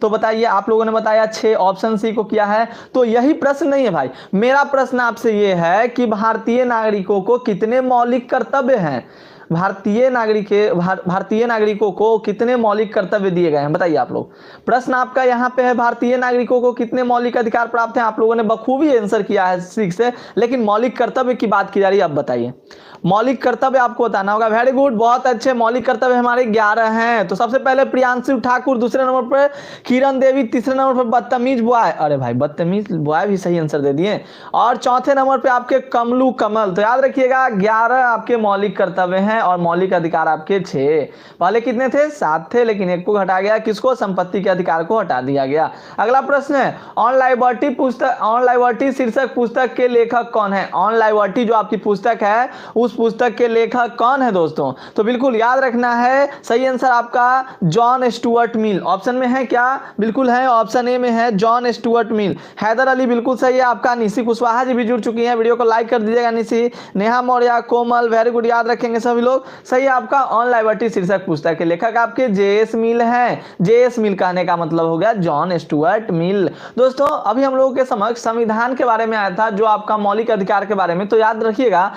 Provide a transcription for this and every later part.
तो बताइए, आप लोगों ने बताया 6, ऑप्शन सी को किया है। तो यही प्रश्न नहीं है भाई, मेरा प्रश्न आपसे ये है कि भारतीय नागरिकों को कितने मौलिक कर्तव्य हैं, भारतीय नागरिकों को कितने मौलिक कर्तव्य दिए गए हैं, बताइए आप लोग। प्रश्न आपका यहां पे है, भारतीय नागरिकों को कितने मौलिक अधिकार प्राप्त हैं। आप लोगों ने बखूबी आंसर किया है ठीक से, लेकिन मौलिक कर्तव्य की बात की जा रही है। अब बताइए, मौलिक कर्तव्य आपको बताना होगा। वेरी गुड, बहुत अच्छे। मौलिक कर्तव्य हमारे 11 हैं। तो सबसे पहले प्रियांशु ठाकुर, दूसरे नंबर पर किरण देवी, तीसरे नंबर पर बदतमीज बॉय, अरे भाई बदतमीज बॉय भी सही आंसर दे दिए, और चौथे नंबर पे आपके कमलू कमल। तो याद रखिएगा 11 आपके मौलिक कर्तव्य हैं और मौलिक अधिकार आपके 6। पहले कितने थे? 7 थे, लेकिन एक को हटा गया, किसको? संपत्ति के अधिकार को हटा दिया गया। अगला प्रश्न है, ऑन लाइबर्टी शीर्षक पुस्तक के लेखक कौन है? ऑन लाइबर्टी जो आपकी पुस्तक है, उस पुस्तक के लेखक कौन है दोस्तों? तो बिल्कुल याद रखना है, सही आंसर आपका जॉन स्टुअर्ट मिल। ऑप्शन में है क्या? बिल्कुल है, ऑप्शन ए में है John Stuart Mill. Haidar Ali बिल्कुल सही है आपका। निशी कुशवाहा जी भी जुड़ चुकी हैं, वीडियो को लाइक कर दीजिएगा। निशी, नेहा मौर्य, कोमल, वेरी गुड, याद रखेंगे सभी लोग। सही है आपका, ऑन लाइबर्टी शीर्षक पुस्तक के लेखक आपके जे.एस. मिल हैं। जे.एस. मिल कहने का मतलब हो गया जॉन स्टुअर्ट मिल। दोस्तों अभी हम लोगों के समक्ष संविधान के बारे में आया था, जो आपका मौलिक अधिकार के बारे में। तो याद रखिएगा,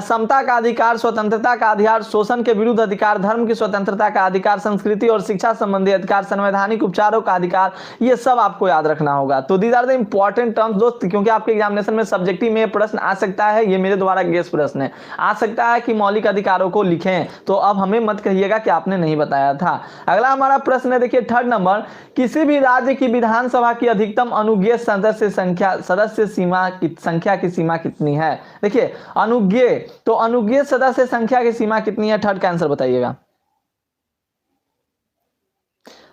समता का अधिकार, स्वतंत्रता का अधिकार, शोषण के विरुद्ध अधिकार, धर्म की स्वतंत्रता का अधिकार, संस्कृति और शिक्षा संबंधी अधिकार, संवैधानिक उपचारों का अधिकार, ये सब आपको याद रखना होगा। तो these are the important terms दोस्त, क्योंकि आपके एग्जामिनेशन में सब्जेक्टिव में प्रश्न आ सकता है। ये मेरे द्वारा गेस प्रश्न है, आ सकता है कि मौलिक अधिकारों को लिखें। तो अब हमें मत कहिएगा कि आपने नहीं बताया था। अगला हमारा प्रश्न है, देखिए 3rd नंबर, किसी भी राज्य की विधानसभा की अधिकतम अनुज्ञेय सदस्य संख्या की सीमा कितनी है? देखिए अनुज्ञेय, तो अनुज्ञेय सदस्य संख्या की सीमा कितनी है? 3rd का आंसर बताइएगा।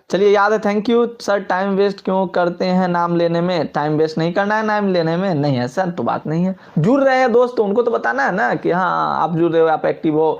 चलिए याद है, thank you sir. Time waste क्यों करते हैं नाम लेने में? टाइम वेस्ट नहीं करना है नाम लेने में, नहीं है सर, तो बात नहीं है। जुड़ रहे हैं दोस्त, तो उनको तो बताना है ना कि हाँ आप जुड़ रहे हो, आप एक्टिव हो।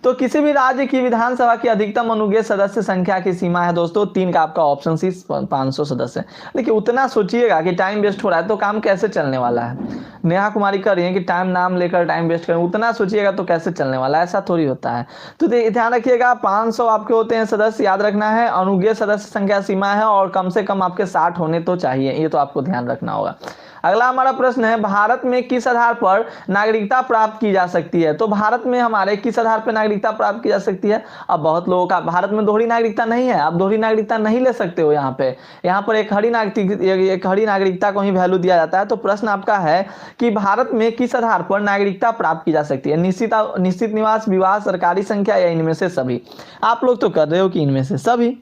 तो किसी भी राज्य की विधानसभा की अधिकतम अनुज्ञेय सदस्य संख्या की सीमा है दोस्तों 3 का आपका ऑप्शन सी 500 सदस्य। देखिए उतना सोचिएगा कि टाइम वेस्ट हो रहा है तो काम कैसे चलने वाला है। नेहा कुमारी कर रही है कि टाइम नाम लेकर टाइम वेस्ट करें, उतना सोचिएगा तो कैसे चलने वाला है, ऐसा थोड़ी होता है। तो ध्यान रखिएगा 500 आपके होते हैं सदस्य, याद रखना है। अनुज्ञेय सदस्य संख्या सीमा है और कम से कम आपके 60 होने तो चाहिए, ये तो आपको ध्यान रखना होगा। अगला हमारा प्रश्न है, भारत में किस आधार पर नागरिकता प्राप्त की जा सकती है? तो भारत में हमारे किस आधार पर नागरिकता प्राप्त की जा सकती है? अब बहुत लोगों का भारत में दोहरी नागरिकता नहीं है, आप दोहरी नागरिकता नहीं ले सकते हो। यहाँ पर एक हरी नागरिकता को ही वैल्यू दिया जाता है। तो प्रश्न आपका है कि भारत में किस आधार पर नागरिकता प्राप्त की जा सकती है? निश्चित निवास, विवाह, सरकारी संख्या या इनमें से सभी? आप लोग तो कर रहे हो कि इनमें से सभी,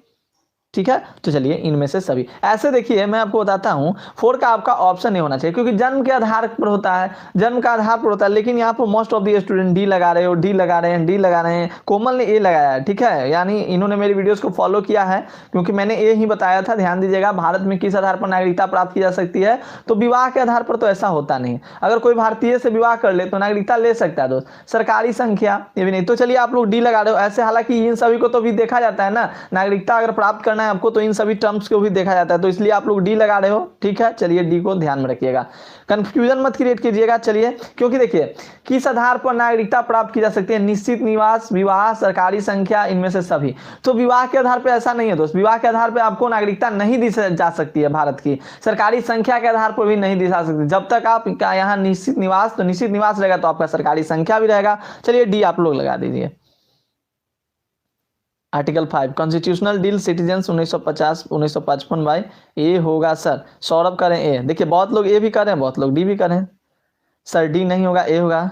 ठीक है। तो चलिए इनमें से सभी। ऐसे देखिए मैं आपको बताता हूं, 4 का आपका ऑप्शन नहीं होना चाहिए, क्योंकि जन्म के आधार पर होता है, जन्म का आधार पर होता है। लेकिन यहाँ पर most of the student D लगा रहे हो, डी लगा रहे हैं, डी लगा रहे हैं। कोमल ने ए लगाया है, ठीक है, यानी इन्होंने मेरी वीडियोस को फॉलो किया है, क्योंकि मैंने ए ही बताया था। ध्यान दीजिएगा, भारत में किस आधार पर नागरिकता प्राप्त की जा सकती है? तो विवाह के आधार पर तो ऐसा होता नहीं। अगर कोई भारतीय से विवाह कर ले तो नागरिकता ले सकता है दोस्त। सरकारी संख्या ये भी नहीं। तो चलिए आप लोग डी लगा रहे हो ऐसे, हालांकि इन सभी को तो भी देखा जाता है ना, नागरिकता अगर प्राप्त करना है आपको तो इन सभी टर्म्स को भी देखा जाता है, तो इसलिए आप लोग डी लगा रहे हो, ठीक है। चलिए डी को ध्यान में रखिएगा, कंफ्यूजन मत क्रिएट कीजिएगा। चलिए, क्योंकि देखिए किस आधार पर नागरिकता प्राप्त की जा सकती है? निश्चित निवास, विवाह, सरकारी संख्या, इनमें से सभी। तो विवाह के आधार पर ऐसा नहीं है दोस्त, विवाह के आधार पर आपको नागरिकता नहीं दी जा सकती है भारत की। सरकारी संख्या के आधार पर भी नहीं दी जा सकती, जब तक आप यहाँ निश्चित निवास, तो निश्चित निवास रहेगा तो आपका सरकारी संख्या भी रहेगा। चलिए डी आप लोग लगा दीजिए। Article 5 constitutional deal citizens 1955 by a होगा सर। सौरभ करें ए। देखिए बहुत लोग ए भी करें, बहुत लोग डी भी करें। सर डी नहीं होगा, ए होगा।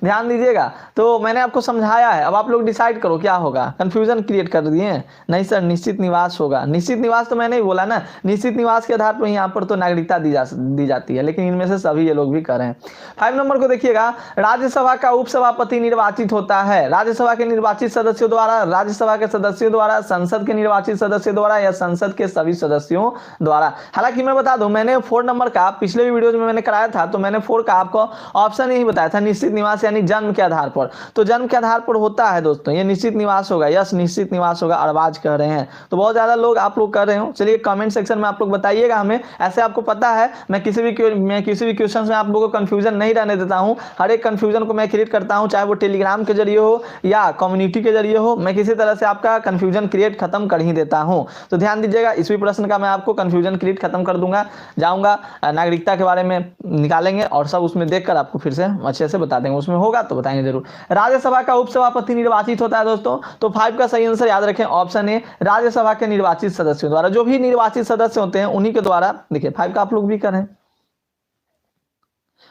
ध्यान दीजिएगा, तो मैंने आपको समझाया है, अब आप लोग डिसाइड करो क्या होगा। कंफ्यूजन क्रिएट कर दिए। नहीं सर निश्चित निवास होगा। निश्चित निवास तो मैंने ही बोला ना, निश्चित निवास के आधार पर यहाँ पर तो नागरिकता दी जाती है, लेकिन इनमें से सभी ये लोग भी करें। 5 नंबर को देखिएगा, राज्यसभा का उपसभापति निर्वाचित होता है राज्यसभा के निर्वाचित सदस्यों द्वारा, राज्यसभा के सदस्यों द्वारा, संसद के निर्वाचित सदस्यों द्वारा या संसद के सभी सदस्यों द्वारा। हालांकि मैं बता दूं, मैंने 4 नंबर का पिछले वीडियो में मैंने कराया था, तो मैंने 4 का आपको ऑप्शन यही बताया था, निश्चित निवास यानी जन्म के आधार पर, तो जन्म के आधार पर होता है दोस्तों, ये निश्चित निवास होगा, यस निश्चित निवास होगा, अरबाज कह रहे हैं। तो बहुत ज़्यादा लोग आप लोग कर रहे हो, चलिए कमेंट सेक्शन में आप लोग बताइएगा हमें। ऐसे आपको पता है मैं किसी भी क्वेश्चन में आप लोगों को कंफ्यूजन नहीं रहने देता हूं, हर एक कंफ्यूजन को मैं क्रिएट करता हूं, चाहे वो टेलीग्राम के जरिए हो या कम्युनिटी के जरिए हो, मैं किसी तरह से आपका कंफ्यूजन क्रिएट खत्म कर ही देता हूं। तो ध्यान दीजिएगा, इस भी प्रश्न का मैं आपको कंफ्यूजन क्रिएट खत्म कर दूंगा, जाऊंगा नागरिकता के बारे में निकालेंगे और सब उसमें देखकर आपको फिर से अच्छे से बता देंगे, उसमें होगा तो बताएंगे जरूर। राज्यसभा का उपसभापति निर्वाचित होता है दोस्तों, तो 5 का सही आंसर याद रखें ऑप्शन ए, राज्यसभा के निर्वाचित सदस्यों द्वारा, जो भी निर्वाचित सदस्य होते हैं उन्हीं के द्वारा। देखिए 5 का आप लोग भी करें,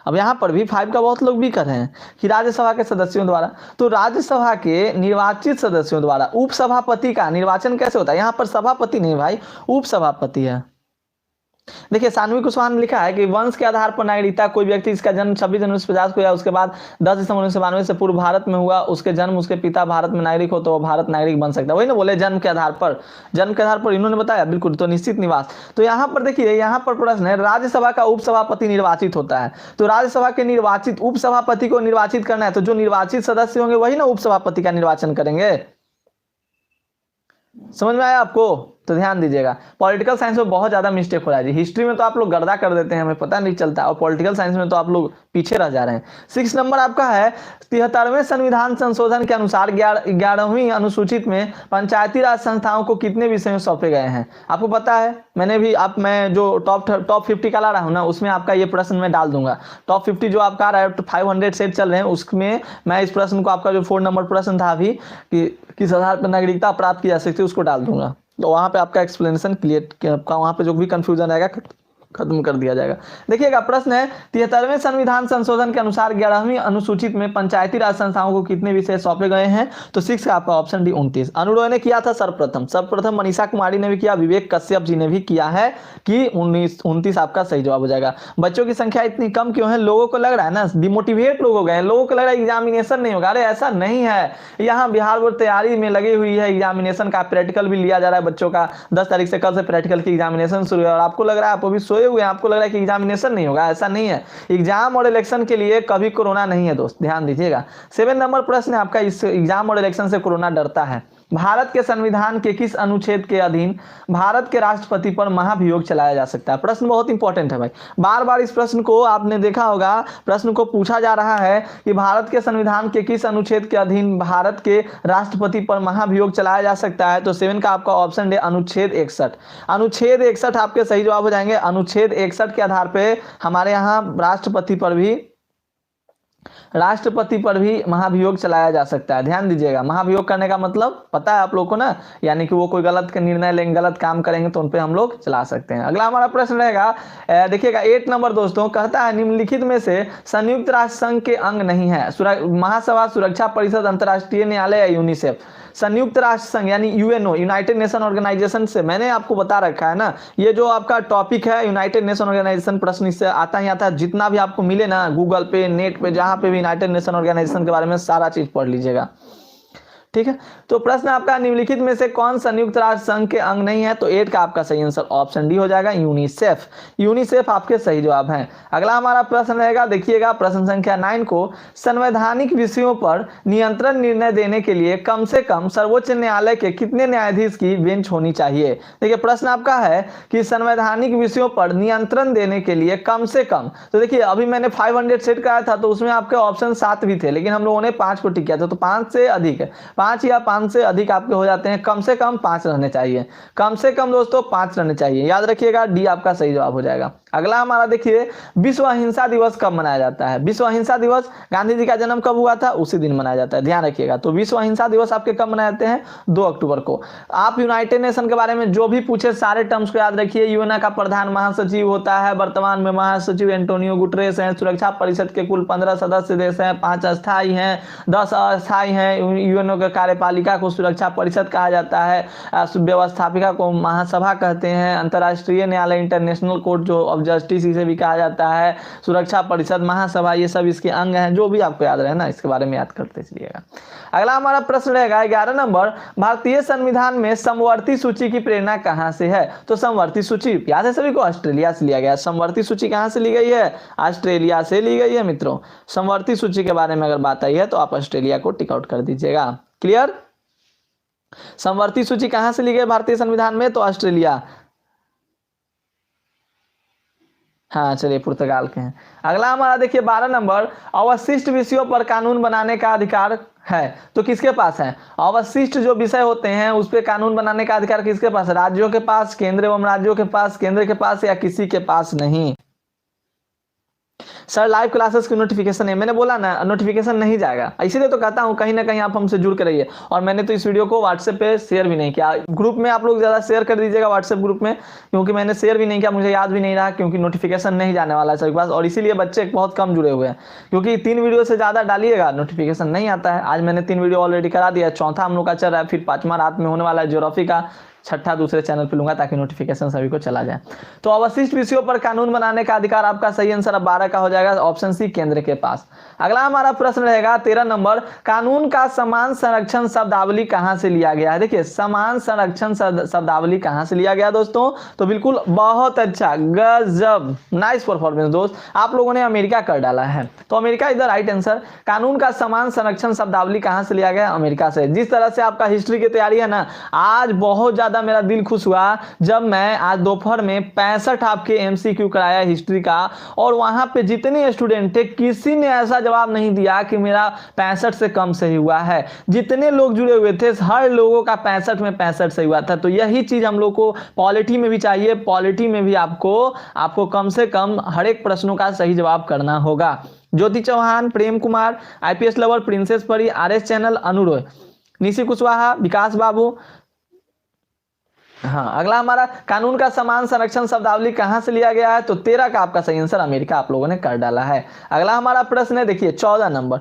अब यहां पर भी 5 का बहुत लोग भी कर रहे हैं कि राज्यसभा के सदस्यों द्वारा, तो राज्यसभा के निर्वाचित सदस्यों द्वारा उपसभापति का निर्वाचन कैसे होता है, यहां पर सभापति नहीं भाई, उपसभापति है। देखिए सानवी कुशवाहा ने लिखा है कि वंश के आधार पर नागरिकता, कोई व्यक्ति इसका जन्म 26 जनवरी 1950 को या उसके बाद 10 दिसंबर 1992 से पूर्व भारत में हुआ, उसके जन्म उसके पिता भारत में नागरिक हो तो वो भारत नागरिक बन सकता है। वही ना बोले जन्म के आधार पर, जन्म के आधार पर इन्होंने बताया बिल्कुल, तो निश्चित निवास। तो यहाँ पर देखिए, यहाँ पर प्रश्न है राज्यसभा का उपसभापति निर्वाचित होता है, तो राज्यसभा के निर्वाचित उपसभापति को निर्वाचित करना है, तो जो निर्वाचित सदस्य होंगे वही ना उपसभापति का निर्वाचन करेंगे। समझ में आया आपको? तो ध्यान दीजिएगा, पॉलिटिकल साइंस में बहुत ज्यादा मिस्टेक हो रहा है जी, हिस्ट्री में तो आप लोग गर्दा कर देते हैं, हमें पता नहीं चलता, और पॉलिटिकल साइंस में तो आप लोग पीछे रह जा रहे हैं। 6 नंबर आपका है 73वें संविधान संशोधन के अनुसार 11वीं अनुसूचित में पंचायती राज संस्थाओं को कितने विषयों सौंपे गए हैं, आपको पता है? मैं जो टॉप 50 का ला रहा हूं ना, उसमें आपका ये प्रश्न मैं डाल दूंगा। टॉप 50 जो आपका आ रहा है 500 सेट चल रहे हैं, उसमें मैं इस प्रश्न को, आपका जो 4 नंबर प्रश्न था अभी कि किस आधार पर नागरिकता प्राप्त की जा सकती है, उसको डाल दूंगा, तो वहां पे आपका एक्सप्लेनेशन क्लियर, आपका वहां पे जो भी कंफ्यूजन आएगा खत्म कर दिया जाएगा। देखिएगा प्रश्न है 73वें संविधान संशोधन के अनुसार 11वीं अनुसूचित में पंचायती राज संस्थाओं को कितने विषय सौंपे गए हैं, तो 6 का आपका ऑप्शन डी 29। अनुरोध ने किया था सर्वप्रथम मनीषा कुमारी ने भी किया, विवेक कश्यप जी ने भी किया है कि 29 आपका सही जवाब हो जाएगा। बच्चों की संख्या इतनी कम क्यों है? लोगों को लग रहा है ना, डिमोटिवेट लोग हो गए हैं, लोगों को लग रहा है एग्जामिनेशन नहीं होगा। अरे ऐसा नहीं है, यहाँ बिहार बोर्ड तैयारी में लगी हुई है, एग्जामिनेशन का प्रैक्टिकल भी लिया जा रहा है बच्चों का, 10 तारीख से कल से प्रैक्टिकल की एग्जामिनेशन शुरू है, और आपको लग रहा है आप अभी सोए हुए हैं, आपको लग रहा है कि एग्जामिनेशन नहीं होगा, ऐसा नहीं है। एग्जाम और इलेक्शन के लिए कभी कोरोना नहीं है दोस्त, ध्यान दीजिएगा। 7 नंबर प्रश्न है आपका, इस एग्जाम और इलेक्शन से कोरोना डरता है। भारत के संविधान के किस अनुच्छेद के अधीन भारत के राष्ट्रपति पर महाभियोग चलाया जा सकता है? प्रश्न बहुत इंपॉर्टेंट है भाई, बार बार इस प्रश्न को आपने देखा होगा, प्रश्न को पूछा जा रहा है कि भारत के संविधान के किस अनुच्छेद के अधीन भारत के राष्ट्रपति पर महाभियोग चलाया जा सकता है, तो 7 का आपका ऑप्शन है अनुच्छेद 61। अनुच्छेद 61 आपके सही जवाब हो जाएंगे। अनुच्छेद 61 के आधार पर हमारे यहाँ राष्ट्रपति पर भी महाभियोग चलाया जा सकता है। ध्यान दीजिएगा, महाभियोग करने का मतलब पता है आप लोगों को ना, यानी कि वो कोई गलत निर्णय लेंगे, गलत काम करेंगे तो उन पे हम लोग चला सकते हैं। अगला हमारा प्रश्न रहेगा, देखिएगा 8 नंबर दोस्तों, कहता है निम्नलिखित में से संयुक्त राष्ट्र संघ के अंग नहीं है, महासभा, सुरक्षा परिषद, अंतर्राष्ट्रीय न्यायालय या यूनिसेफ। संयुक्त राष्ट्र संघ यानी यूएनओ, यूनाइटेड नेशन ऑर्गेनाइजेशन से मैंने आपको बता रखा है ना, ये जो आपका टॉपिक है यूनाइटेड नेशन ऑर्गेनाइजेशन, प्रश्न इससे आता ही आता है, जितना भी आपको मिले ना गूगल पे, नेट पे, जहां पे भी यूनाइटेड नेशन ऑर्गेनाइजेशन के बारे में सारा चीज पढ़ लीजिएगा, ठीक है। तो प्रश्न आपका निम्नलिखित में से कौन संयुक्त राष्ट्र संघ के अंग नहीं है, तो 8 का आपका सही आंसर ऑप्शन डी हो जाएगा, यूनिसेफ। यूनिसेफ आपके सही जवाब हैं। अगला हमारा प्रश्न रहेगा, देखिएगा प्रश्न संख्या 9 को, संवैधानिक विषयों पर नियंत्रण निर्णय देने के लिए कम से कम सर्वोच्च न्यायालय के कितने न्यायाधीश की बेंच होनी चाहिए? देखिए प्रश्न आपका है कि संवैधानिक विषयों पर नियंत्रण देने के लिए कम से कम, तो देखिए अभी मैंने 500 सेट कराया था, तो उसमें आपके ऑप्शन 7 भी थे, लेकिन हम लोगों ने 5 को टिक किया था, तो 5 से अधिक है, 5 या 5 से अधिक आपके हो जाते हैं, कम से कम 5 रहने चाहिए, कम से कम दोस्तों 5 रहने चाहिए, याद रखिएगा, डी आपका सही जवाब हो जाएगा। अगला हमारा देखिए, विश्व अहिंसा दिवस कब मनाया जाता है? विश्व अहिंसा दिवस, गांधी जी का जन्म कब हुआ था, उसी दिन मनाया जाता है, ध्यान रखिएगा। तो विश्व अहिंसा दिवस आपके कब मनाए जाते हैं? 2 अक्टूबर को। आप यूनाइटेड नेशन के बारे में जो भी पूछे सारे टर्म्स को याद रखिए। यूएन का प्रधान महासचिव होता है, वर्तमान में महासचिव एंटोनियो गुटरेस हैं। सुरक्षा परिषद के कुल 15 सदस्य देश हैं, 5 अस्थायी हैं, 10 अस्थायी हैं। यूएनओ के कार्यपालिका को सुरक्षा परिषद कहा जाता है, व्यवस्थापिका को महासभा कहते हैं। अंतर्राष्ट्रीय न्यायालय इंटरनेशनल कोर्ट जो ऑफ जस्टिस इसे भी कहा जाता है, सुरक्षा परिषद, महासभा, ये सब इसके अंग हैं, जो भी आपको याद रहे ना इसके बारे में याद करते चलिएगा। अगला हमारा प्रश्न रहेगा 11 नंबर, भारतीय संविधान में समवर्ती सूची की प्रेरणा कहां से है? तो समवर्ती सूची याद है सभी को, ऑस्ट्रेलिया से लिया गया। समवर्ती सूची कहां से ली गई है? ऑस्ट्रेलिया से ली गई है मित्रों। समवर्ती सूची के बारे में अगर बात आई है तो आप ऑस्ट्रेलिया को टिक आउट कर दीजिएगा। क्लियर? समवर्ती सूची कहां से ली गई भारतीय संविधान में? तो ऑस्ट्रेलिया। हाँ चलिए पुर्तगाल के हैं। अगला हमारा देखिए 12 नंबर, अवशिष्ट विषयों पर कानून बनाने का अधिकार है तो किसके पास है? अवशिष्ट जो विषय होते हैं उस पर कानून बनाने का अधिकार किसके पास है? राज्यों के पास, केंद्र एवं राज्यों के पास, केंद्र के पास, या किसी के पास नहीं। सर लाइव क्लासेस की नोटिफिकेशन है, मैंने बोला ना नोटिफिकेशन नहीं जाएगा, इसीलिए तो कहता हूं कहीं ना कहीं आप हमसे जुड़ कर रहिए। और मैंने तो इस वीडियो को व्हाट्सएप पे शेयर भी नहीं किया, ग्रुप में आप लोग ज़्यादा शेयर कर दीजिएगा व्हाट्सएप ग्रुप में, क्योंकि मैंने शेयर भी नहीं किया, मुझे याद भी नहीं रहा, क्योंकि नोटिफिकेशन नहीं जाने वाला है सबके पास। और इसीलिए बच्चे बहुत कम जुड़े हुए हैं, क्योंकि 3 वीडियो से ज़्यादा डालिएगा नोटिफिकेशन नहीं आता है। आज मैंने 3 वीडियो ऑलरेडी करा दिया, चौथा हम लोग का चल रहा है, फिर 5वां रात में होने वाला है ज्योग्राफी का, छठा दूसरे चैनल पे लूंगा ताकि नोटिफिकेशन सभी को चला जाए। तो अवशिष्ट विषयों पर कानून बनाने का अधिकार आपका सही आंसर अब 12 का हो जाएगा, ऑप्शन सी केंद्र के पास। अगला हमारा प्रश्न रहेगा 13 नंबर, कानून का समान संरक्षण शब्दावली कहां से लिया गया है? देखिए समान संरक्षण शब्दावली कहां से लिया गया दोस्तों? तो बिल्कुल बहुत अच्छा, गजब, नाइस परफॉर्मेंस दोस्त, आप लोगों ने अमेरिका कर डाला है। तो America is the right answer. कानून का समान संरक्षण शब्दावली कहां से लिया गया? अमेरिका से। जिस तरह से आपका हिस्ट्री की तैयारी है ना, आज बहुत ज्यादा मेरा दिल खुश हुआ जब मैं आज दोपहर में 65 आपके एमसीक्यू कराया हिस्ट्री का, और वहां पे जितने स्टूडेंट थे किसी ने ऐसा जवाब नहीं दिया कि मेरा 65 से कम सही हुआ है। जितने लोग जुड़े हुए थे हर लोगों का 65 में 65 सही हुआ था। तो यही चीज हम लोग को पॉलिटी में भी चाहिए, पॉलिटी में भी आपको कम से कम हर एक प्रश्नों का सही जवाब करना होगा। ज्योति Chauhan, Prem Kumar, IPS lover, princess परी, आरएस चैनल, अनुरोय, निशी कुशवाहा, विकास बाबू। हाँ अगला हमारा, कानून का समान संरक्षण शब्दावली कहां से लिया गया है? तो 13 का आपका सही आंसर अमेरिका आप लोगों ने कर डाला है। अगला हमारा प्रश्न है देखिए 14 नंबर,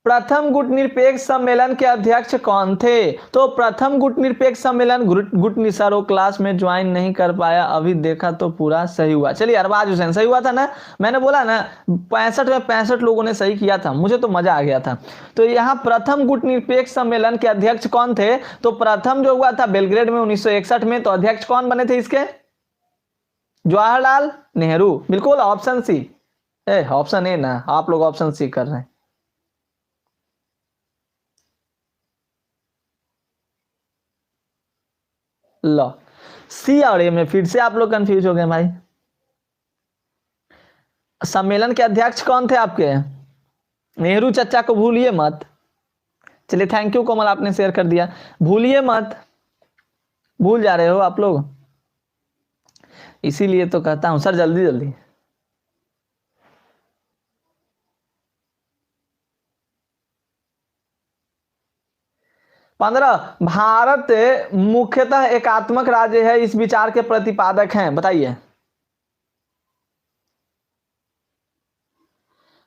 प्रथम गुटनिरपेक्ष सम्मेलन के अध्यक्ष कौन थे? तो प्रथम गुटनिरपेक्ष सम्मेलन, गुटनी सर वो क्लास में ज्वाइन नहीं कर पाया, अभी देखा तो पूरा सही हुआ। चलिए अरबाज हुसैन सही हुआ था ना, मैंने बोला ना 65 में 65 लोगों ने सही किया था, मुझे तो मजा आ गया था। तो यहाँ प्रथम गुटनिरपेक्ष सम्मेलन के अध्यक्ष कौन थे? तो प्रथम जो हुआ था बेलग्रेड में 1961 में, तो अध्यक्ष कौन बने थे इसके? जवाहरलाल नेहरू। बिल्कुल ऑप्शन सी, ऑप्शन ए ना, आप लोग ऑप्शन सी कर रहे हैं। लो सी और ए में फिर से आप लोग कंफ्यूज हो गए भाई। सम्मेलन के अध्यक्ष कौन थे आपके? नेहरू चचा को भूलिए मत। चलिए थैंक यू कोमल, आपने शेयर कर दिया, भूलिए मत, भूल जा रहे हो आप लोग, इसीलिए तो कहता हूं सर जल्दी जल्दी। पंद्रह, भारत मुख्यतः एकात्मक राज्य है, इस विचार के प्रतिपादक हैं, बताइए।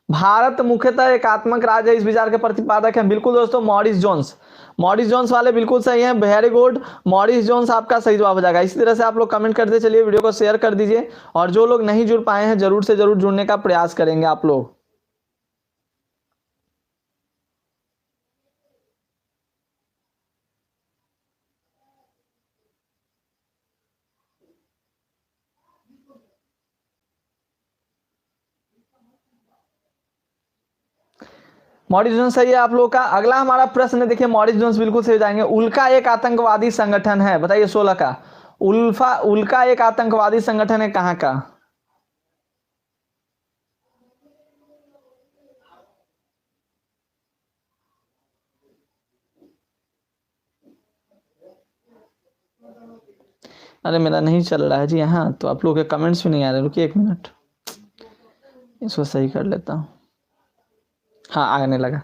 भारत मुख्यतः एकात्मक राज्य है, इस विचार के प्रतिपादक हैं, बिल्कुल दोस्तों मॉरिस जोन्स। मॉरिस जोन्स वाले बिल्कुल सही हैं, वेरी गुड, मॉरिस जोन्स आपका सही जवाब हो जाएगा। इसी तरह से आप लोग कमेंट करते चलिए, वीडियो को शेयर कर दीजिए, और जो लोग नहीं जुड़ पाए हैं जरूर से जरूर जुड़ने का प्रयास करेंगे आप लोग। मॉरिस जोन्स सही है आप लोग का। अगला हमारा प्रश्न देखिए, मॉरिस जोन्स बिल्कुल सही हो जाएंगे। उल्का एक आतंकवादी संगठन है, बताइए 16 का। उल्का एक आतंकवादी संगठन है, कहां का? अरे मेरा नहीं चल रहा है जी यहाँ, तो आप लोग के कमेंट्स भी नहीं आ रहे, रुकिए 1 मिनट, इसको सही कर लेता हूँ। हाँ आने लगा।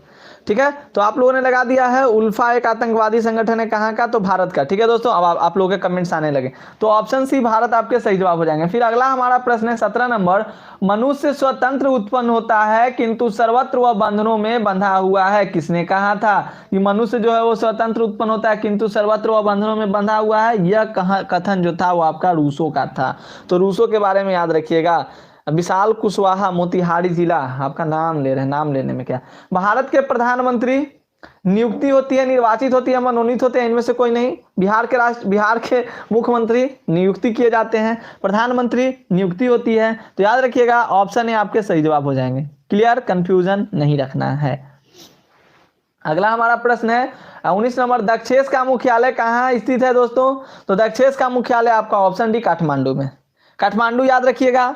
ठीक है, तो आप लोगों ने लगा दिया है उल्फा एक आतंकवादी संगठन है, कहाँ का, तो भारत का। ठीक है दोस्तों, अब आप लोगों के कमेंट्स आने लगे, तो ऑप्शन सी भारत आपके सही जवाब हो जाएंगे। फिर अगला हमारा प्रश्न है 17 नंबर, मनुष्य स्वतंत्र उत्पन्न होता है किंतु सर्वत्र वह बंधनों में बंधा हुआ है। किसने कहा था कि मनुष्य जो है वो स्वतंत्र उत्पन्न होता है किंतु सर्वत्र वह बंधनों में बंधा हुआ है? यह कथन जो था वो आपका रूसो का था। तो रूसो के बारे में याद रखिएगा। विशाल कुशवाहा, मोतिहारी जिला, आपका नाम ले रहे हैं, नाम लेने में क्या। भारत के प्रधानमंत्री नियुक्ति होती है, निर्वाचित होती है, मनोनीत होते हैं, इनमें से कोई नहीं। बिहार के मुख्यमंत्री नियुक्ति किए जाते हैं, प्रधानमंत्री नियुक्ति होती है। तो याद रखिएगा ऑप्शन ए आपके सही जवाब हो जाएंगे। क्लियर, कंफ्यूजन नहीं रखना है। अगला हमारा प्रश्न है 19 नंबर, दक्षेस का मुख्यालय कहाँ स्थित है दोस्तों? तो दक्षेस का मुख्यालय आपका ऑप्शन डी काठमांडू में। काठमांडू याद रखिएगा,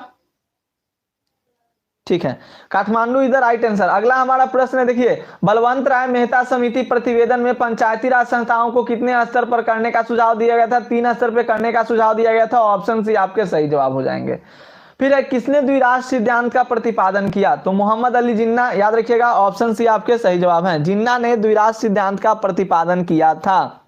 ठीक है, काठमांडू इधर राइट आंसर। अगला हमारा प्रश्न है, देखिए, बलवंत राय मेहता समिति प्रतिवेदन में पंचायती राज संस्थाओं को कितने स्तर पर करने का सुझाव दिया गया था? 3 स्तर पर करने का सुझाव दिया गया था। ऑप्शन सी आपके सही जवाब हो जाएंगे। फिर है, किसने द्विराष्ट्र सिद्धांत का प्रतिपादन किया? तो मोहम्मद अली जिन्ना, याद रखिएगा ऑप्शन सी आपके सही जवाब हैं। जिन्ना ने द्विराष्ट्र सिद्धांत का प्रतिपादन किया था।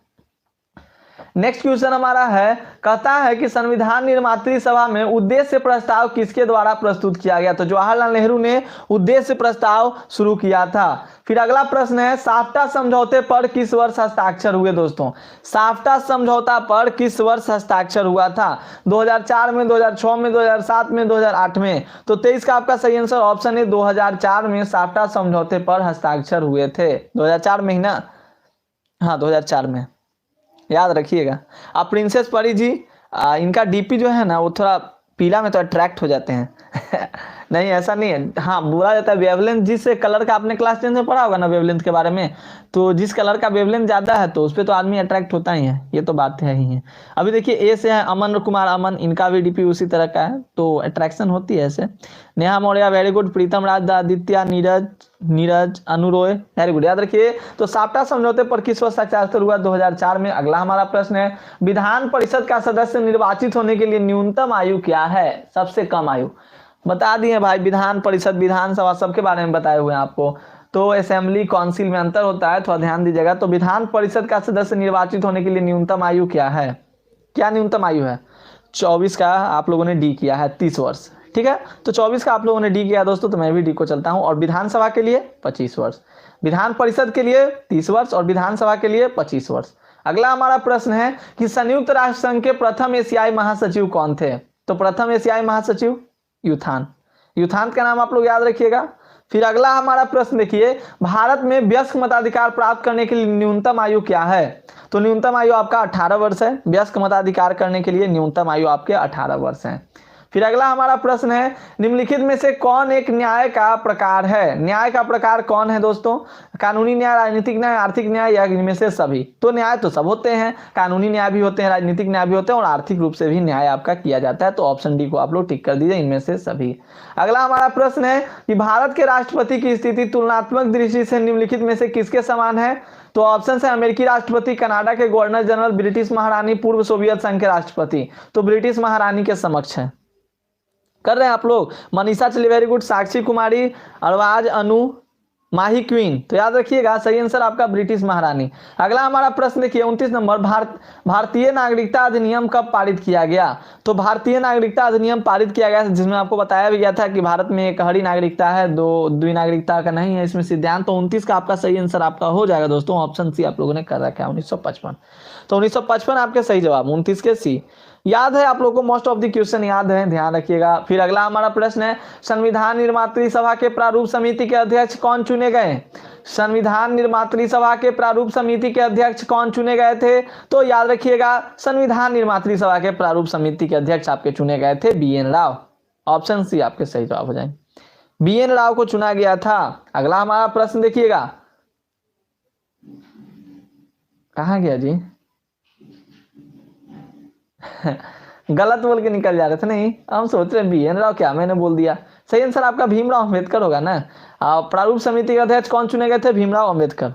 नेक्स्ट क्वेश्चन हमारा है, कहता है कि संविधान निर्मात्री सभा में उद्देश्य प्रस्ताव किसके द्वारा प्रस्तुत किया गया? तो जवाहरलाल नेहरू ने उद्देश्य प्रस्ताव शुरू किया था। फिर अगला प्रश्न है, साफ्टा समझौते पर किस वर्ष हस्ताक्षर हुए दोस्तों? साफ्टा समझौता पर किस वर्ष हस्ताक्षर हुआ था? 2004 में, 2006 में, 2007 में, 2008 में? तो 23 का आपका सही आंसर ऑप्शन है 2004 में साफ्टा समझौते पर हस्ताक्षर हुए थे। 2004 में ही ना? हाँ 2004 में, याद रखिएगा। आप प्रिंसेस परी जी, इनका डीपी जो है ना वो थोड़ा पीला में तो अट्रैक्ट हो जाते हैं नहीं ऐसा नहीं है, हाँ बोला जाता है वेवलेंथ जिस कलर का, आपने क्लास 10 में पढ़ा होगा ना वेवलेंथ के बारे में, तो जिस कलर का वेवलेंथ ज्यादा है तो उस पर तो आदमी अट्रैक्ट होता ही है, ये तो बात है ही है। अभी देखिए ए से है अमन कुमार अमन, इनका भी डीपी उसी तरह का है, तो अट्रैक्शन होती है ऐसे। नेहा मौर्य वेरी गुड, प्रीतम राज, आदित्य, नीरज अनुरोय वेरी गुड, याद रखिए। तो साफ्टा समझौते पर किस वर्ष हस्ताक्षर हुआ? 2004 में। अगला हमारा प्रश्न है, विधान परिषद का सदस्य निर्वाचित होने के लिए न्यूनतम आयु क्या है? सबसे कम आयु बता दिए भाई, विधान परिषद, विधानसभा सबके बारे में बताए हुए हैं आपको। तो असेंबली काउंसिल में अंतर होता है, थोड़ा ध्यान दीजिएगा। तो विधान परिषद का सदस्य निर्वाचित होने के लिए न्यूनतम आयु क्या है? क्या न्यूनतम आयु है? 24 का आप लोगों ने डी किया है, 30 वर्ष, ठीक है। तो 24 का आप लोगों ने डी किया दोस्तों, तो मैं भी डी को चलता हूं। और विधानसभा के लिए 25 वर्ष, विधान परिषद के लिए 30 वर्ष और विधानसभा के लिए 25 वर्ष। अगला हमारा प्रश्न है कि संयुक्त राष्ट्र संघ के प्रथम एशियाई महासचिव कौन थे? तो प्रथम एशियाई महासचिव यूथान, यूथान का नाम आप लोग याद रखिएगा। फिर अगला हमारा प्रश्न देखिए, भारत में वयस्क मताधिकार प्राप्त करने के लिए न्यूनतम आयु क्या है? तो न्यूनतम आयु आपका 18 वर्ष है, वयस्क मताधिकार करने के लिए न्यूनतम आयु आपके 18 वर्ष है। फिर अगला हमारा प्रश्न है, निम्नलिखित में से कौन एक न्याय का प्रकार है? न्याय का प्रकार कौन है दोस्तों? कानूनी न्याय, राजनीतिक न्याय, आर्थिक न्याय या इनमें से सभी? तो न्याय तो सब होते हैं, कानूनी न्याय भी होते हैं, राजनीतिक न्याय भी होते हैं और आर्थिक रूप से भी न्याय आपका किया जाता है। तो ऑप्शन डी को आप लोग टिक कर दीजिए, इनमें से सभी। अगला हमारा प्रश्न है कि भारत के राष्ट्रपति की स्थिति तुलनात्मक दृष्टि से निम्नलिखित में से किसके समान है? तो ऑप्शन है अमेरिकी राष्ट्रपति, कनाडा के गवर्नर जनरल, ब्रिटिश महारानी, पूर्व सोवियत संघ के राष्ट्रपति। तो ब्रिटिश महारानी के समक्ष है। कर रहे हैं आप लोग? मनीषा चली वेरी गुड, साक्षी कुमारी, अरवाज अनु, माही क्वीन। तो याद रखिएगा सही आंसर आपका ब्रिटिश महारानी। अगला हमारा प्रश्न देखिए 29 नंबर, भारतीय नागरिकता अधिनियम कब पारित किया गया? तो भारतीय नागरिकता अधिनियम पारित किया गया जिसमें आपको बताया भी गया था कि भारत में एक हरी नागरिकता है, दो द्विनागरिकता का नहीं है इसमें सिद्धांत। तो 29 का आपका सही आंसर आपका हो जाएगा दोस्तों, ऑप्शन सी आप लोगों ने कर रखा है 1955। तो 1955 आपके सही जवाब, 29 के सी। याद है आप लोगों को, मोस्ट ऑफ द क्वेश्चन याद है, ध्यान रखिएगा। फिर अगला हमारा प्रश्न है, संविधान निर्मात्री सभा के प्रारूप समिति के अध्यक्ष कौन चुने गए? संविधान निर्मात्री सभा के प्रारूप समिति के अध्यक्ष कौन चुने गए थे? तो याद रखिएगा संविधान निर्मात्री सभा के प्रारूप समिति के अध्यक्ष आपके चुने गए थे BN राव। ऑप्शन सी आपके सही जवाब हो जाएंगे, BN राव को चुना गया था। अगला हमारा प्रश्न देखिएगा, कहां गया जी गलत बोल के निकल जा रहे थे, नहीं हम सोच रहे BN राव, क्या मैंने बोल दिया। सही आंसर आपका भीमराव अंबेडकर होगा ना। प्रारूप समिति के अध्यक्ष कौन चुने गए थे? भीमराव अंबेडकर।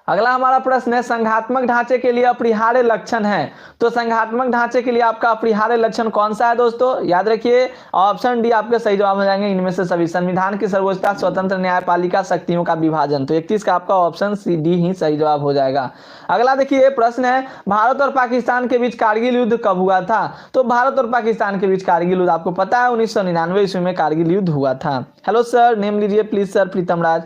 अगला हमारा प्रश्न है संघात्मक ढांचे के लिए अपरिहार्य लक्षण है। तो संघात्मक ढांचे के लिए आपका अपरिहार्य लक्षण कौन सा है दोस्तों? याद रखिए ऑप्शन डी आपके सही जवाब हो जाएंगे इनमें से सभी। संविधान की सर्वोच्चता, स्वतंत्र न्यायपालिका, शक्तियों का विभाजन। तो 31 का आपका ऑप्शन सी डी ही सही जवाब हो जाएगा। अगला देखिए प्रश्न है भारत और पाकिस्तान के बीच कारगिल युद्ध कब हुआ था? तो भारत और पाकिस्तान के बीच कारगिल युद्ध आपको पता है 1999 ईस्वी में कारगिल युद्ध हुआ था। हेलो सर, नेम लीजिए प्लीज सर। प्रीतम राज।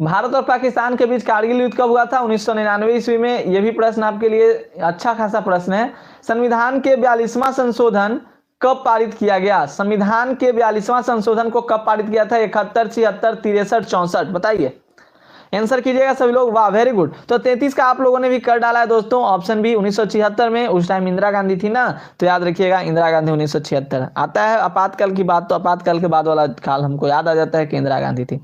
भारत और पाकिस्तान के बीच कारगिल युद्ध कब हुआ था? 1999 ईस्वी में। यह भी प्रश्न आपके लिए अच्छा खासा प्रश्न है। संविधान के 42वां संशोधन कब पारित किया गया? संविधान के 42वां संशोधन को कब पारित किया था? 71, 76, 63, 64 बताइए। आंसर कीजिएगा सभी लोग। वाह वेरी गुड। तो 33 का आप लोगों ने भी कर डाला है दोस्तों, ऑप्शन बी 1976 में। उस टाइम इंदिरा गांधी थी ना, तो याद रखिएगा इंदिरा गांधी 1976। आता है आपातकाल की बात, तो आपातकाल के बाद वाला काल हमको याद आ जाता है कि इंदिरा गांधी थी।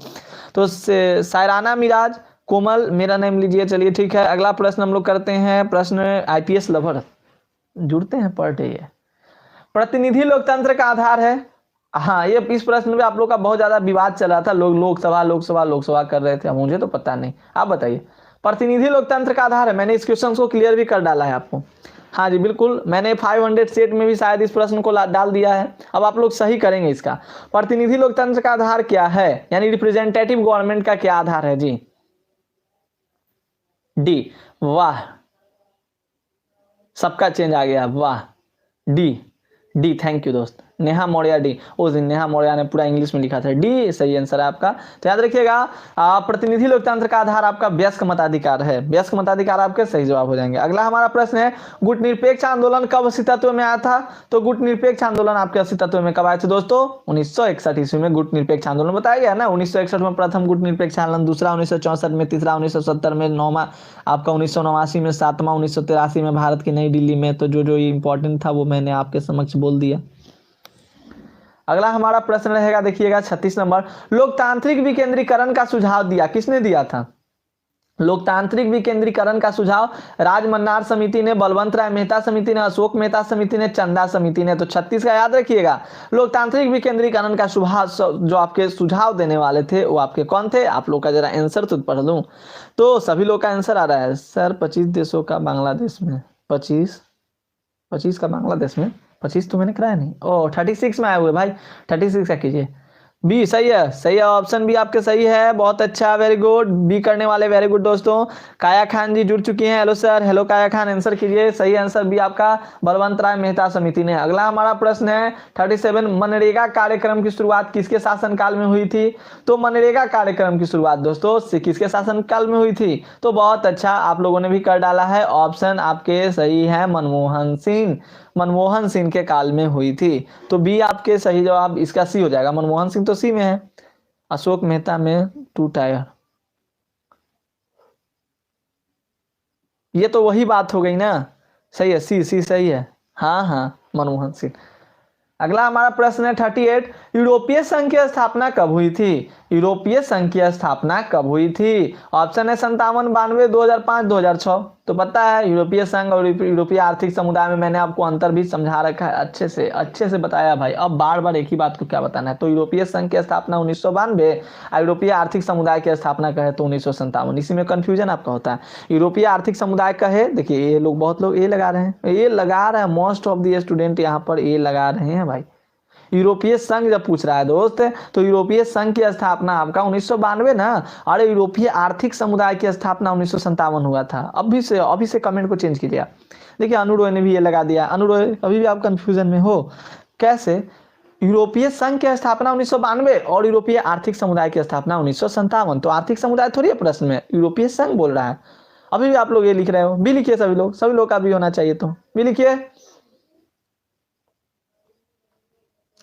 तो सायराना मिराज कोमल मेरा नेम लीजिए। चलिए ठीक है, अगला प्रश्न हम लोग करते हैं। प्रश्न आईपीएस लवर जुड़ते हैं पर डे। प्रतिनिधि लोकतंत्र का आधार है। हाँ, ये इस प्रश्न में आप लोग का बहुत ज्यादा विवाद चल रहा था, लोग लोकसभा कर रहे थे, मुझे तो पता नहीं, आप बताइए। प्रतिनिधि लोकतंत्र का आधार है। मैंने इस क्वेश्चन को क्लियर भी कर डाला है आपको। हाँ जी बिल्कुल, मैंने 500 सेट में भी शायद इस प्रश्न को डाल दिया है। अब आप लोग सही करेंगे इसका। प्रतिनिधि लोकतंत्र का आधार क्या है, यानी रिप्रेजेंटेटिव गवर्नमेंट का क्या आधार है जी? डी। वाह, सबका चेंज आ गया, वाह। डी थैंक यू दोस्त। नेहा मौर्य डी। उस दिन नेहा मौर्य ने पूरा इंग्लिश में लिखा था। डी सही आंसर है आपका। तो याद रखिएगा प्रतिनिधि लोकतंत्र का आधार आपका वयस्क मताधिकार है। वयस्क मताधिकार आपके सही जवाब हो जाएंगे। अगला हमारा प्रश्न है गुट निरपेक्ष आंदोलन कब अस्तित्व में आया था? तो गुट निरपेक्ष आंदोलन आपके अस्तित्व में कब आए थे दोस्तों? 1961 ईस्वी में गुट निरपेक्ष आंदोलन बताया गया ना। 1961 में प्रथम गुट निरपेक्ष आंदोलन, दूसरा 1964 में, तीसरा 1970 में, नौवां आपका 1989 में, सातवां 1983 में भारत की नई दिल्ली में। तो जो इंपॉर्टेंट था वो मैंने आपके समक्ष बोल दिया। अगला हमारा प्रश्न रहेगा देखिएगा 36 नंबर। लोकतांत्रिक विकेंद्रीकरण का सुझाव दिया, किसने दिया था? लोकतांत्रिक विकेंद्रीकरण का सुझाव राजमन्नार समिति ने, बलवंत राय मेहता समिति ने, अशोक मेहता समिति ने, चंदा समिति ने। तो 36 का याद रखिएगा। लोकतांत्रिक विकेंद्रीकरण का जो आपके सुझाव देने वाले थे वो आपके कौन थे? आप लोग का जरा आंसर तो पढ़ लूं। तो सभी लोग का आंसर आ रहा है सर 25 देशों का बांग्लादेश में। 25 का बांग्लादेश में, 25 तो मैंने कराया नहीं। ओ 36 में आए हुए भाई, 36 का कीजिए। बी सही है, सही है, ऑप्शन बी आपके सही है। बहुत अच्छा, वेरी गुड। बी करने वाले वेरी गुड दोस्तों। काया खान जी जुड़ चुकी हैं। हेलो सर, हेलो काया खान, आंसर कीजिए। सही आंसर बी आपका बलवंत राय मेहता समिति ने। अगला हमारा प्रश्न है 37। मनरेगा कार्यक्रम की शुरुआत किसके शासनकाल में हुई थी? तो मनरेगा कार्यक्रम की शुरुआत दोस्तों किसके शासनकाल में हुई थी? तो बहुत अच्छा, आप लोगों ने भी कर डाला है। ऑप्शन आपके सही है, मनमोहन सिंह के काल में हुई थी। तो बी आपके सही जवाब, इसका सी हो जाएगा। मनमोहन सिंह तो सी में है, अशोक मेहता में 2 टायर। ये तो वही बात हो गई ना। सही है, सी सही है। हाँ मनमोहन सिंह। अगला हमारा प्रश्न है 38। यूरोपीय संघ की स्थापना कब हुई थी? यूरोपीय संघ की स्थापना कब हुई थी? ऑप्शन है 57, 92, 2005, 2006। तो पता है यूरोपीय संघ और यूरोपीय आर्थिक समुदाय में मैंने आपको अंतर भी समझा रखा है, अच्छे से बताया भाई। अब बार बार एक ही बात को क्या बताना है। तो यूरोपीय संघ की स्थापना 1992, यूरोपीय आर्थिक समुदाय की स्थापना कहे तो 1957। इसी में कंफ्यूजन आपका होता है। यूरोपीय आर्थिक समुदाय कहे, देखिए ये लोग बहुत लोग ए लगा रहे हैं, मोस्ट ऑफ द स्टूडेंट यहाँ पर ए लगा रहे हैं भाई। यूरोपीय संघ जब पूछ रहा है दोस्त, तो यूरोपीय संघ की स्थापना आपका 1992 ना। अरे यूरोपीय आर्थिक समुदाय की स्थापना 1957 हुआ था। अभी से कमेंट को चेंज कीजिए। देखिए अनुरोय ने भी ये लगा दिया। अनुरोय अभी भी आप कंफ्यूजन में हो, कैसे? यूरोपीय संघ की स्थापना 1992 और यूरोपीय आर्थिक समुदाय की स्थापना 1957। तो आर्थिक समुदाय थोड़ी है प्रश्न में, यूरोपीय संघ बोल रहा है। अभी भी आप लोग ये लिख रहे हो। भी लिखिए सभी लोग का भी होना चाहिए, तो भी लिखिए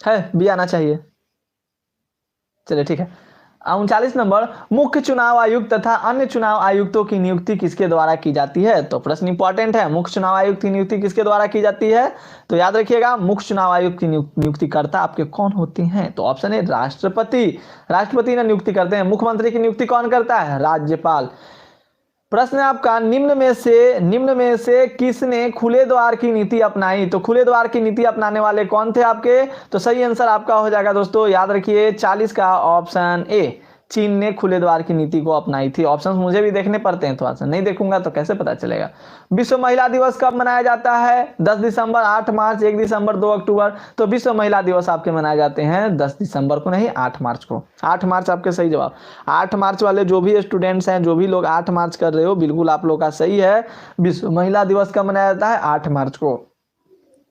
है, भी आना चाहिए। चलिए ठीक है। 39 नंबर। मुख्य चुनाव आयुक्त तथा अन्य चुनाव आयुक्तों की नियुक्ति किसके द्वारा की जाती है? तो प्रश्न इंपॉर्टेंट है, मुख्य चुनाव आयुक्त की नियुक्ति किसके द्वारा की जाती है? तो याद रखिएगा मुख्य चुनाव आयुक्त की नियुक्तिकर्ता आपके कौन होते हैं? तो ऑप्शन है राष्ट्रपति ने नियुक्ति करते हैं। मुख्यमंत्री की नियुक्ति कौन करता है? राज्यपाल। प्रश्न है आपका निम्न में से किसने खुले द्वार की नीति अपनाई? तो खुले द्वार की नीति अपनाने वाले कौन थे आपके? तो सही आंसर आपका हो जाएगा दोस्तों, याद रखिए 40 का ऑप्शन ए। चीन ने खुले द्वार की नीति को अपनाई थी? ऑप्शंस मुझे भी देखने पड़ते हैं, थोड़ा सा नहीं देखूंगा तो कैसे पता चलेगा। विश्व महिला दिवस कब मनाया जाता है? 10 दिसंबर, 8 मार्च, 1 दिसंबर, 2 अक्टूबर। तो विश्व महिला दिवस आपके मनाए जाते हैं 10 दिसंबर को, नहीं 8 मार्च को। 8 मार्च आपके सही जवाब। 8 मार्च वाले जो भी स्टूडेंट्स हैं, जो भी लोग 8 मार्च कर रहे हो, बिल्कुल आप लोग का सही है। विश्व महिला दिवस कब मनाया जाता है? 8 मार्च को।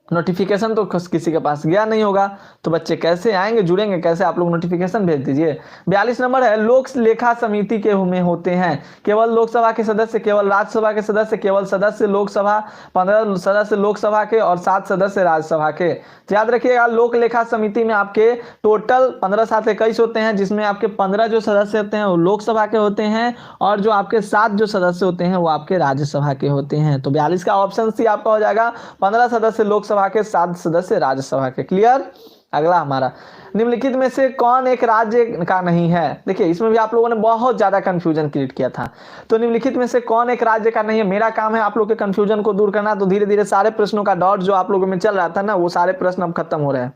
नोटिफिकेशन तो किसी के पास गया नहीं होगा, तो बच्चे कैसे आएंगे, जुड़ेंगे कैसे? आप लोग नोटिफिकेशन भेज दीजिए। 42 नंबर है, लोक लेखा समिति के में होते हैं केवल लोकसभा के सदस्य, केवल राज्यसभा के सदस्य, केवल सदस्य लोकसभा, 15 सदस्य लोकसभा के और 7 सदस्य राज्यसभा के। तो याद रखिएगा, लोक लेखा समिति में आपके टोटल 15 7 21 होते हैं, जिसमें आपके 15 जो सदस्य होते हैं वो लोकसभा के होते हैं, और जो आपके 7 जो सदस्य होते हैं वो आपके राज्यसभा के होते हैं। तो 42 का ऑप्शन सी आपका हो जाएगा, 15 सदस्य लोकसभा के, 7 सदस्य राज्यसभा के। क्लियर? अगला हमारा, निम्नलिखित में से कौन एक राज्य का नहीं है? देखिए इसमें भी आप लोगों ने बहुत ज्यादा कंफ्यूजन क्रिएट किया था। तो निम्नलिखित में से कौन एक राज्य का नहीं है? मेरा काम है आप लोग के कंफ्यूजन को दूर करना। तो धीरे धीरे सारे प्रश्नों का डॉट जो आप लोगों में चल रहा था ना, वो सारे प्रश्न अब खत्म हो रहे हैं।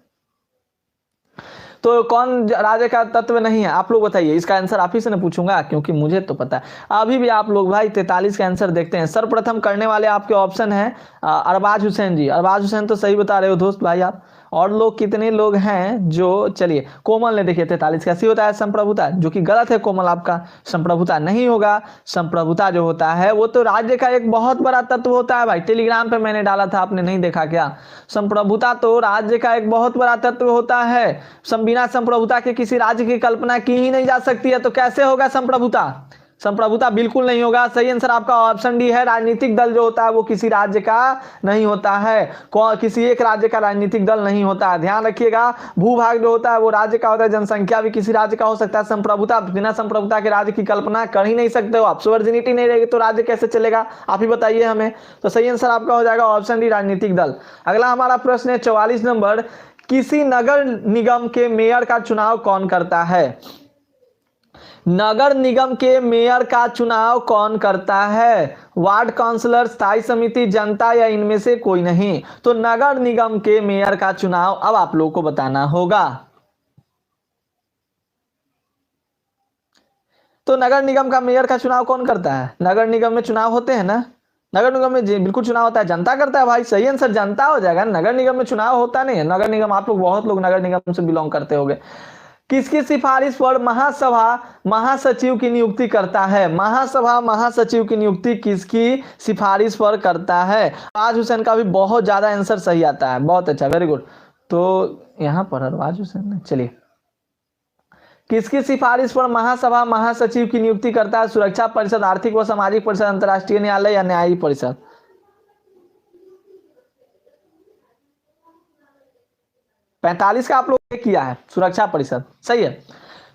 तो कौन राज्य का तत्व नहीं है? आप लोग बताइए। इसका आंसर आप ही से ना पूछूंगा, क्योंकि मुझे तो पता है। अभी भी आप लोग भाई 43 का आंसर देखते हैं। सर्वप्रथम करने वाले आपके ऑप्शन है अरबाज हुसैन जी। अरबाज हुसैन तो सही बता रहे हो दोस्त भाई आप। और लोग कितने लोग हैं जो, चलिए कोमल ने देखिए 43 का सी होता है संप्रभुता, जो कि गलत है कोमल आपका। संप्रभुता नहीं होगा। संप्रभुता जो होता है वो तो राज्य का एक बहुत बड़ा तत्व होता है भाई। टेलीग्राम पे मैंने डाला था, आपने नहीं देखा क्या? संप्रभुता तो राज्य का एक बहुत बड़ा तत्व होता है। बिना संप्रभुता के किसी राज्य की कल्पना की ही नहीं जा सकती है। तो कैसे होगा संप्रभुता? संप्रभुता बिल्कुल नहीं होगा। सही आंसर आपका ऑप्शन डी है। राजनीतिक दल जो होता है वो किसी राज्य का नहीं होता है। किसी एक राज्य का राजनीतिक दल नहीं होता है, ध्यान रखिएगा। भूभाग जो होता है वो राज्य का होता है। जनसंख्या भी किसी राज्य का हो सकता है। संप्रभुता, बिना संप्रभुता के राज्य की कल्पना कर ही नहीं सकते हो आप। सोवर्जिनिटी नहीं रहेगी तो राज्य कैसे चलेगा? आप ही बताइए हमें। तो सही आंसर आपका हो जाएगा ऑप्शन डी, राजनीतिक दल। अगला हमारा प्रश्न है 44 नंबर, किसी नगर निगम के मेयर का चुनाव कौन करता है? नगर निगम के मेयर का चुनाव कौन करता है? वार्ड काउंसलर, स्थायी समिति, जनता, या इनमें से कोई नहीं? तो नगर निगम के मेयर का चुनाव अब आप लोगों को बताना होगा। तो नगर निगम का मेयर का चुनाव कौन करता है? नगर निगम में चुनाव होते हैं ना, नगर निगम में बिल्कुल चुनाव होता है। जनता करता है भाई। सही आंसर जनता हो जाएगा। नगर निगम में चुनाव होता नहीं है। नगर निगम, आप लोग बहुत लोग नगर निगम से बिलोंग करते होंगे। किसकी सिफारिश पर महासभा महासचिव की नियुक्ति करता है? महासभा महासचिव की नियुक्ति किसकी सिफारिश पर करता है? अरबाज हुसैन का भी बहुत ज्यादा आंसर सही आता है। बहुत अच्छा, वेरी गुड। तो यहां पर अरबाज हुसैन ने, चलिए किसकी सिफारिश पर महासभा महासचिव की नियुक्ति करता है? सुरक्षा परिषद, आर्थिक व सामाजिक परिषद, अंतर्राष्ट्रीय न्यायालय, या न्यायिक परिषद? 45 का आप लोग किया है, सुरक्षा परिषद। सही है,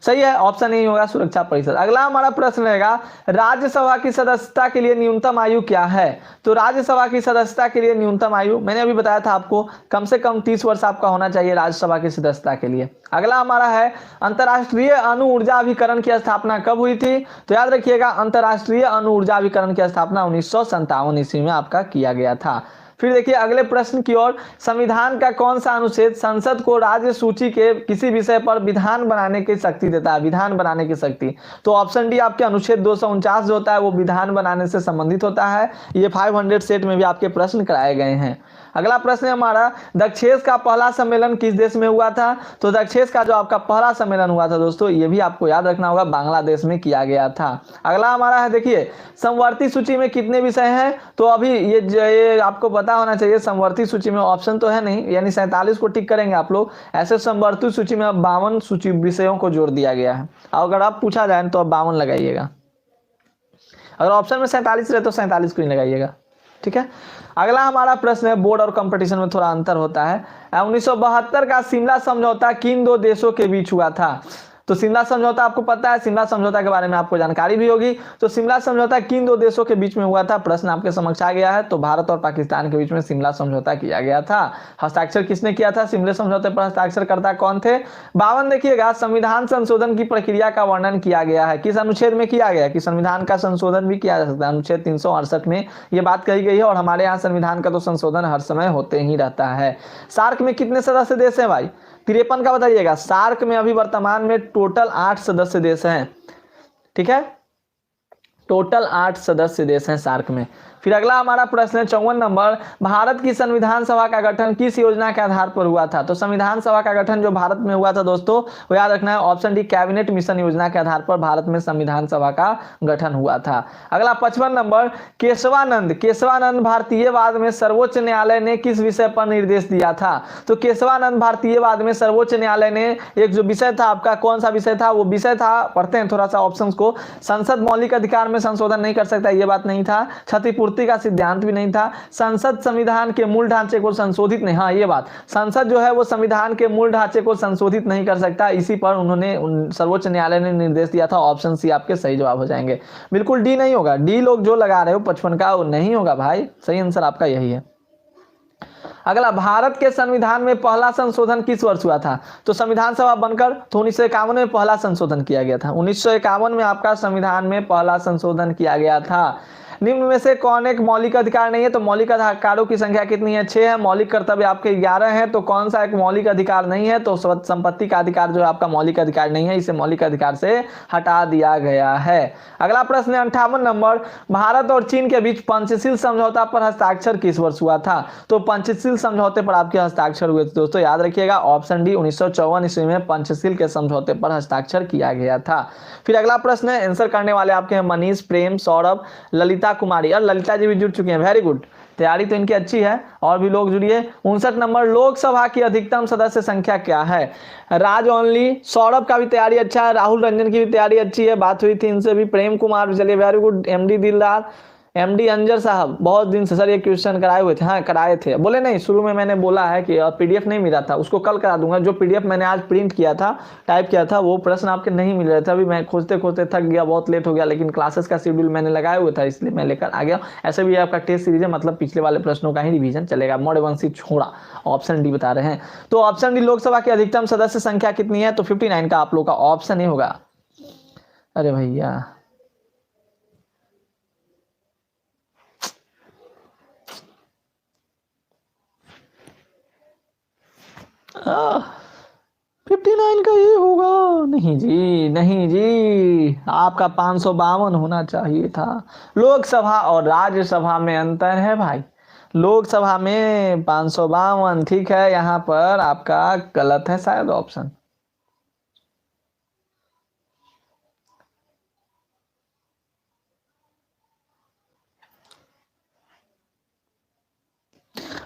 सही है, ऑप्शन नहीं होगा सुरक्षा परिषद। अगला हमारा प्रश्न रहेगा, राज्यसभा की सदस्यता के लिए न्यूनतम आयु क्या है? तो राज्यसभा की सदस्यता के लिए न्यूनतम आयु मैंने अभी बताया था आपको, कम से कम 30 वर्ष आपका होना चाहिए राज्यसभा की सदस्यता के लिए। अगला हमारा है, अंतर्राष्ट्रीय अणु ऊर्जा अभिकरण की स्थापना कब हुई थी? तो याद रखिएगा, अंतर्राष्ट्रीय अणु ऊर्जा अभिकरण की स्थापना 1957 ईस्वी में आपका किया गया था। फिर देखिए अगले प्रश्न की ओर, संविधान का कौन सा अनुच्छेद संसद को राज्य सूची के किसी विषय पर विधान बनाने की शक्ति देता है? विधान बनाने की शक्ति। तो ऑप्शन डी आपके अनुच्छेद 249 जो होता है वो विधान बनाने से संबंधित होता है। ये 500 सेट में भी आपके प्रश्न कराए गए हैं। अगला प्रश्न है हमारा, दक्षेस का पहला सम्मेलन किस देश में हुआ था? तो दक्षेस का जो आपका पहला सम्मेलन हुआ था दोस्तों, ये भी आपको याद रखना होगा, बांग्लादेश में किया गया था। अगला हमारा है, देखिए समवर्ती सूची में कितने विषय हैं? तो अभी ये आपको पता होना चाहिए, समवर्ती सूची में ऑप्शन तो है नहीं, यानी 47 को टिक करेंगे आप लोग। ऐसे समवर्ती सूची में अब 52 सूची विषयों को जोड़ दिया गया है। अगर आप पूछा जाए तो अब 52 लगाइएगा। अगर ऑप्शन में 47 रहे तो 47 को ही लगाइएगा, ठीक है। अगला हमारा प्रश्न है, बोर्ड और कंपटीशन में थोड़ा अंतर होता है। 1972 का शिमला समझौता किन दो देशों के बीच हुआ था? तो शिमला समझौता आपको पता है, शिमला समझौता के बारे में आपको जानकारी भी होगी। तो शिमला समझौता किन दो देशों के बीच में हुआ था? प्रश्न आपके समक्ष आ गया है। तो भारत और पाकिस्तान के बीच में शिमला समझौता किया गया था। हस्ताक्षर किसने किया था? शिमला समझौते पर हस्ताक्षरकर्ता कौन थे? 52 देखिएगा, संविधान संशोधन की प्रक्रिया का वर्णन किया गया है। किस अनुच्छेद में किया गया कि संविधान का संशोधन भी किया जा सकता है? अनुच्छेद 368 में ये बात कही गई है। और हमारे यहाँ संविधान का तो संशोधन हर समय होते ही रहता है। सार्क में कितने सदस्य देश है भाई? 53 का बताइएगा। सार्क में अभी वर्तमान में टोटल 8 सदस्य देश हैं, ठीक है, टोटल 8 सदस्य देश हैं सार्क में। फिर अगला हमारा प्रश्न है 54 नंबर, भारत की संविधान सभा का गठन किस योजना के आधार पर हुआ था? तो संविधान सभा का गठन जो भारत में हुआ था दोस्तों, वो याद रखना है ऑप्शन डी कैबिनेट मिशन योजना के आधार पर भारत में संविधान सभा का गठन हुआ था। अगला 55 नंबर, केशवानंद भारतीयवाद में सर्वोच्च न्यायालय ने किस विषय पर निर्देश दिया था? तो केशवानंद भारतीयवाद में सर्वोच्च न्यायालय ने एक जो विषय था आपका, कौन सा विषय था? वो विषय था, पढ़ते हैं थोड़ा सा ऑप्शंस को, संसद मौलिक अधिकार में संशोधन नहीं कर सकता, ये बात नहीं था, क्षतिपूर्ति का सिद्धांत भी नहीं था, संसद संविधान के मूल ढांचे को संशोधित नहीं, हाँ ये बात, संसद जो है वो संविधान के मूल ढांचे को संशोधित नहीं कर सकता, इसी पर उन्होंने सर्वोच्च न्यायालय ने निर्देश दिया था। ऑप्शन सी आपके सही जवाब हो जाएंगे। बिल्कुल डी नहीं होगा, डी लोग जो लगा रहे हो 55 का, वो नहीं होगा भाई, सही आंसर आपका यही है। अगला, भारत के संविधान में पहला संशोधन किस वर्ष हुआ था? तो संविधान सभा बनकर तो 1951 में पहला संशोधन किया गया था। 1951 में आपका संविधान में पहला संशोधन किया गया था। निम्न में से कौन एक मौलिक अधिकार नहीं है? तो मौलिक अधिकारों की संख्या कितनी है? 6 है। मौलिक कर्तव्य आपके 11 हैं, तो कौन सा एक मौलिक अधिकार नहीं है? तो संपत्ति का अधिकार जो है आपका मौलिक अधिकार नहीं है, इसे मौलिक अधिकार से हटा दिया गया है। अगला प्रश्न है 58 नंबर, भारत और चीन के बीच पंचशील समझौता पर हस्ताक्षर किस वर्ष हुआ था? तो पंचशील समझौते पर आपके हस्ताक्षर हुए थे दोस्तों, याद रखिएगा ऑप्शन डी 1954 ईस्वी में पंचशील के समझौते पर हस्ताक्षर किया गया था। फिर अगला प्रश्न है, आंसर करने वाले आपके हैं मनीष, प्रेम, सौरभ, ललिता कुमारी, और ललिता जी भी जुड़ चुके हैं, वेरी गुड, तैयारी तो इनकी अच्छी है, और भी लोग जुड़िए। 59 नंबर, लोकसभा की अधिकतम सदस्य संख्या क्या है? राज ओनली, सौरभ का भी तैयारी अच्छा है, राहुल रंजन की भी तैयारी अच्छी है, बात हुई थी इनसे भी, प्रेम कुमार भी, चलिए वेरी गुड, एमडी दिलदार, एमडी अंजर साहब, बहुत दिन से सर ये क्वेश्चन कराए हुए थे, हाँ कराए थे, बोले नहीं, शुरू में मैंने बोला है कि पीडीएफ नहीं मिला था, उसको कल करा दूंगा। जो पीडीएफ मैंने आज प्रिंट किया था, टाइप किया था, वो प्रश्न आपके नहीं मिल रहे थे, अभी मैं खोजते खोजते थक गया, बहुत लेट हो गया, लेकिन क्लासेस का शेड्यूल मैंने लगाया हुआ था, इसलिए मैं लेकर आ गया। ऐसे भी आपका टेस्ट सीरीज है, मतलब पिछले वाले प्रश्नों का ही रिवीजन चलेगा, मोड वंशी छोड़ा। ऑप्शन डी बता रहे हैं, तो ऑप्शन डी लोकसभा की अधिकतम सदस्य संख्या कितनी है? तो 59 का आप लोग का ऑप्शन ही होगा। अरे भैया आ, 59 का ये होगा? नहीं जी, नहीं जी, आपका 552 होना चाहिए था। लोकसभा और राज्यसभा में अंतर है भाई, लोकसभा में 552, ठीक है, यहाँ पर आपका गलत है शायद ऑप्शन।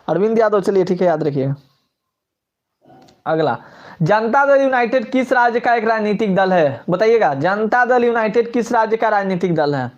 अरविंद यादव, चलिए ठीक है, याद रखिए। अगला, जनता दल यूनाइटेड किस राज्य का एक राजनीतिक दल है? बताइएगा, जनता दल यूनाइटेड किस राज्य का राजनीतिक दल है?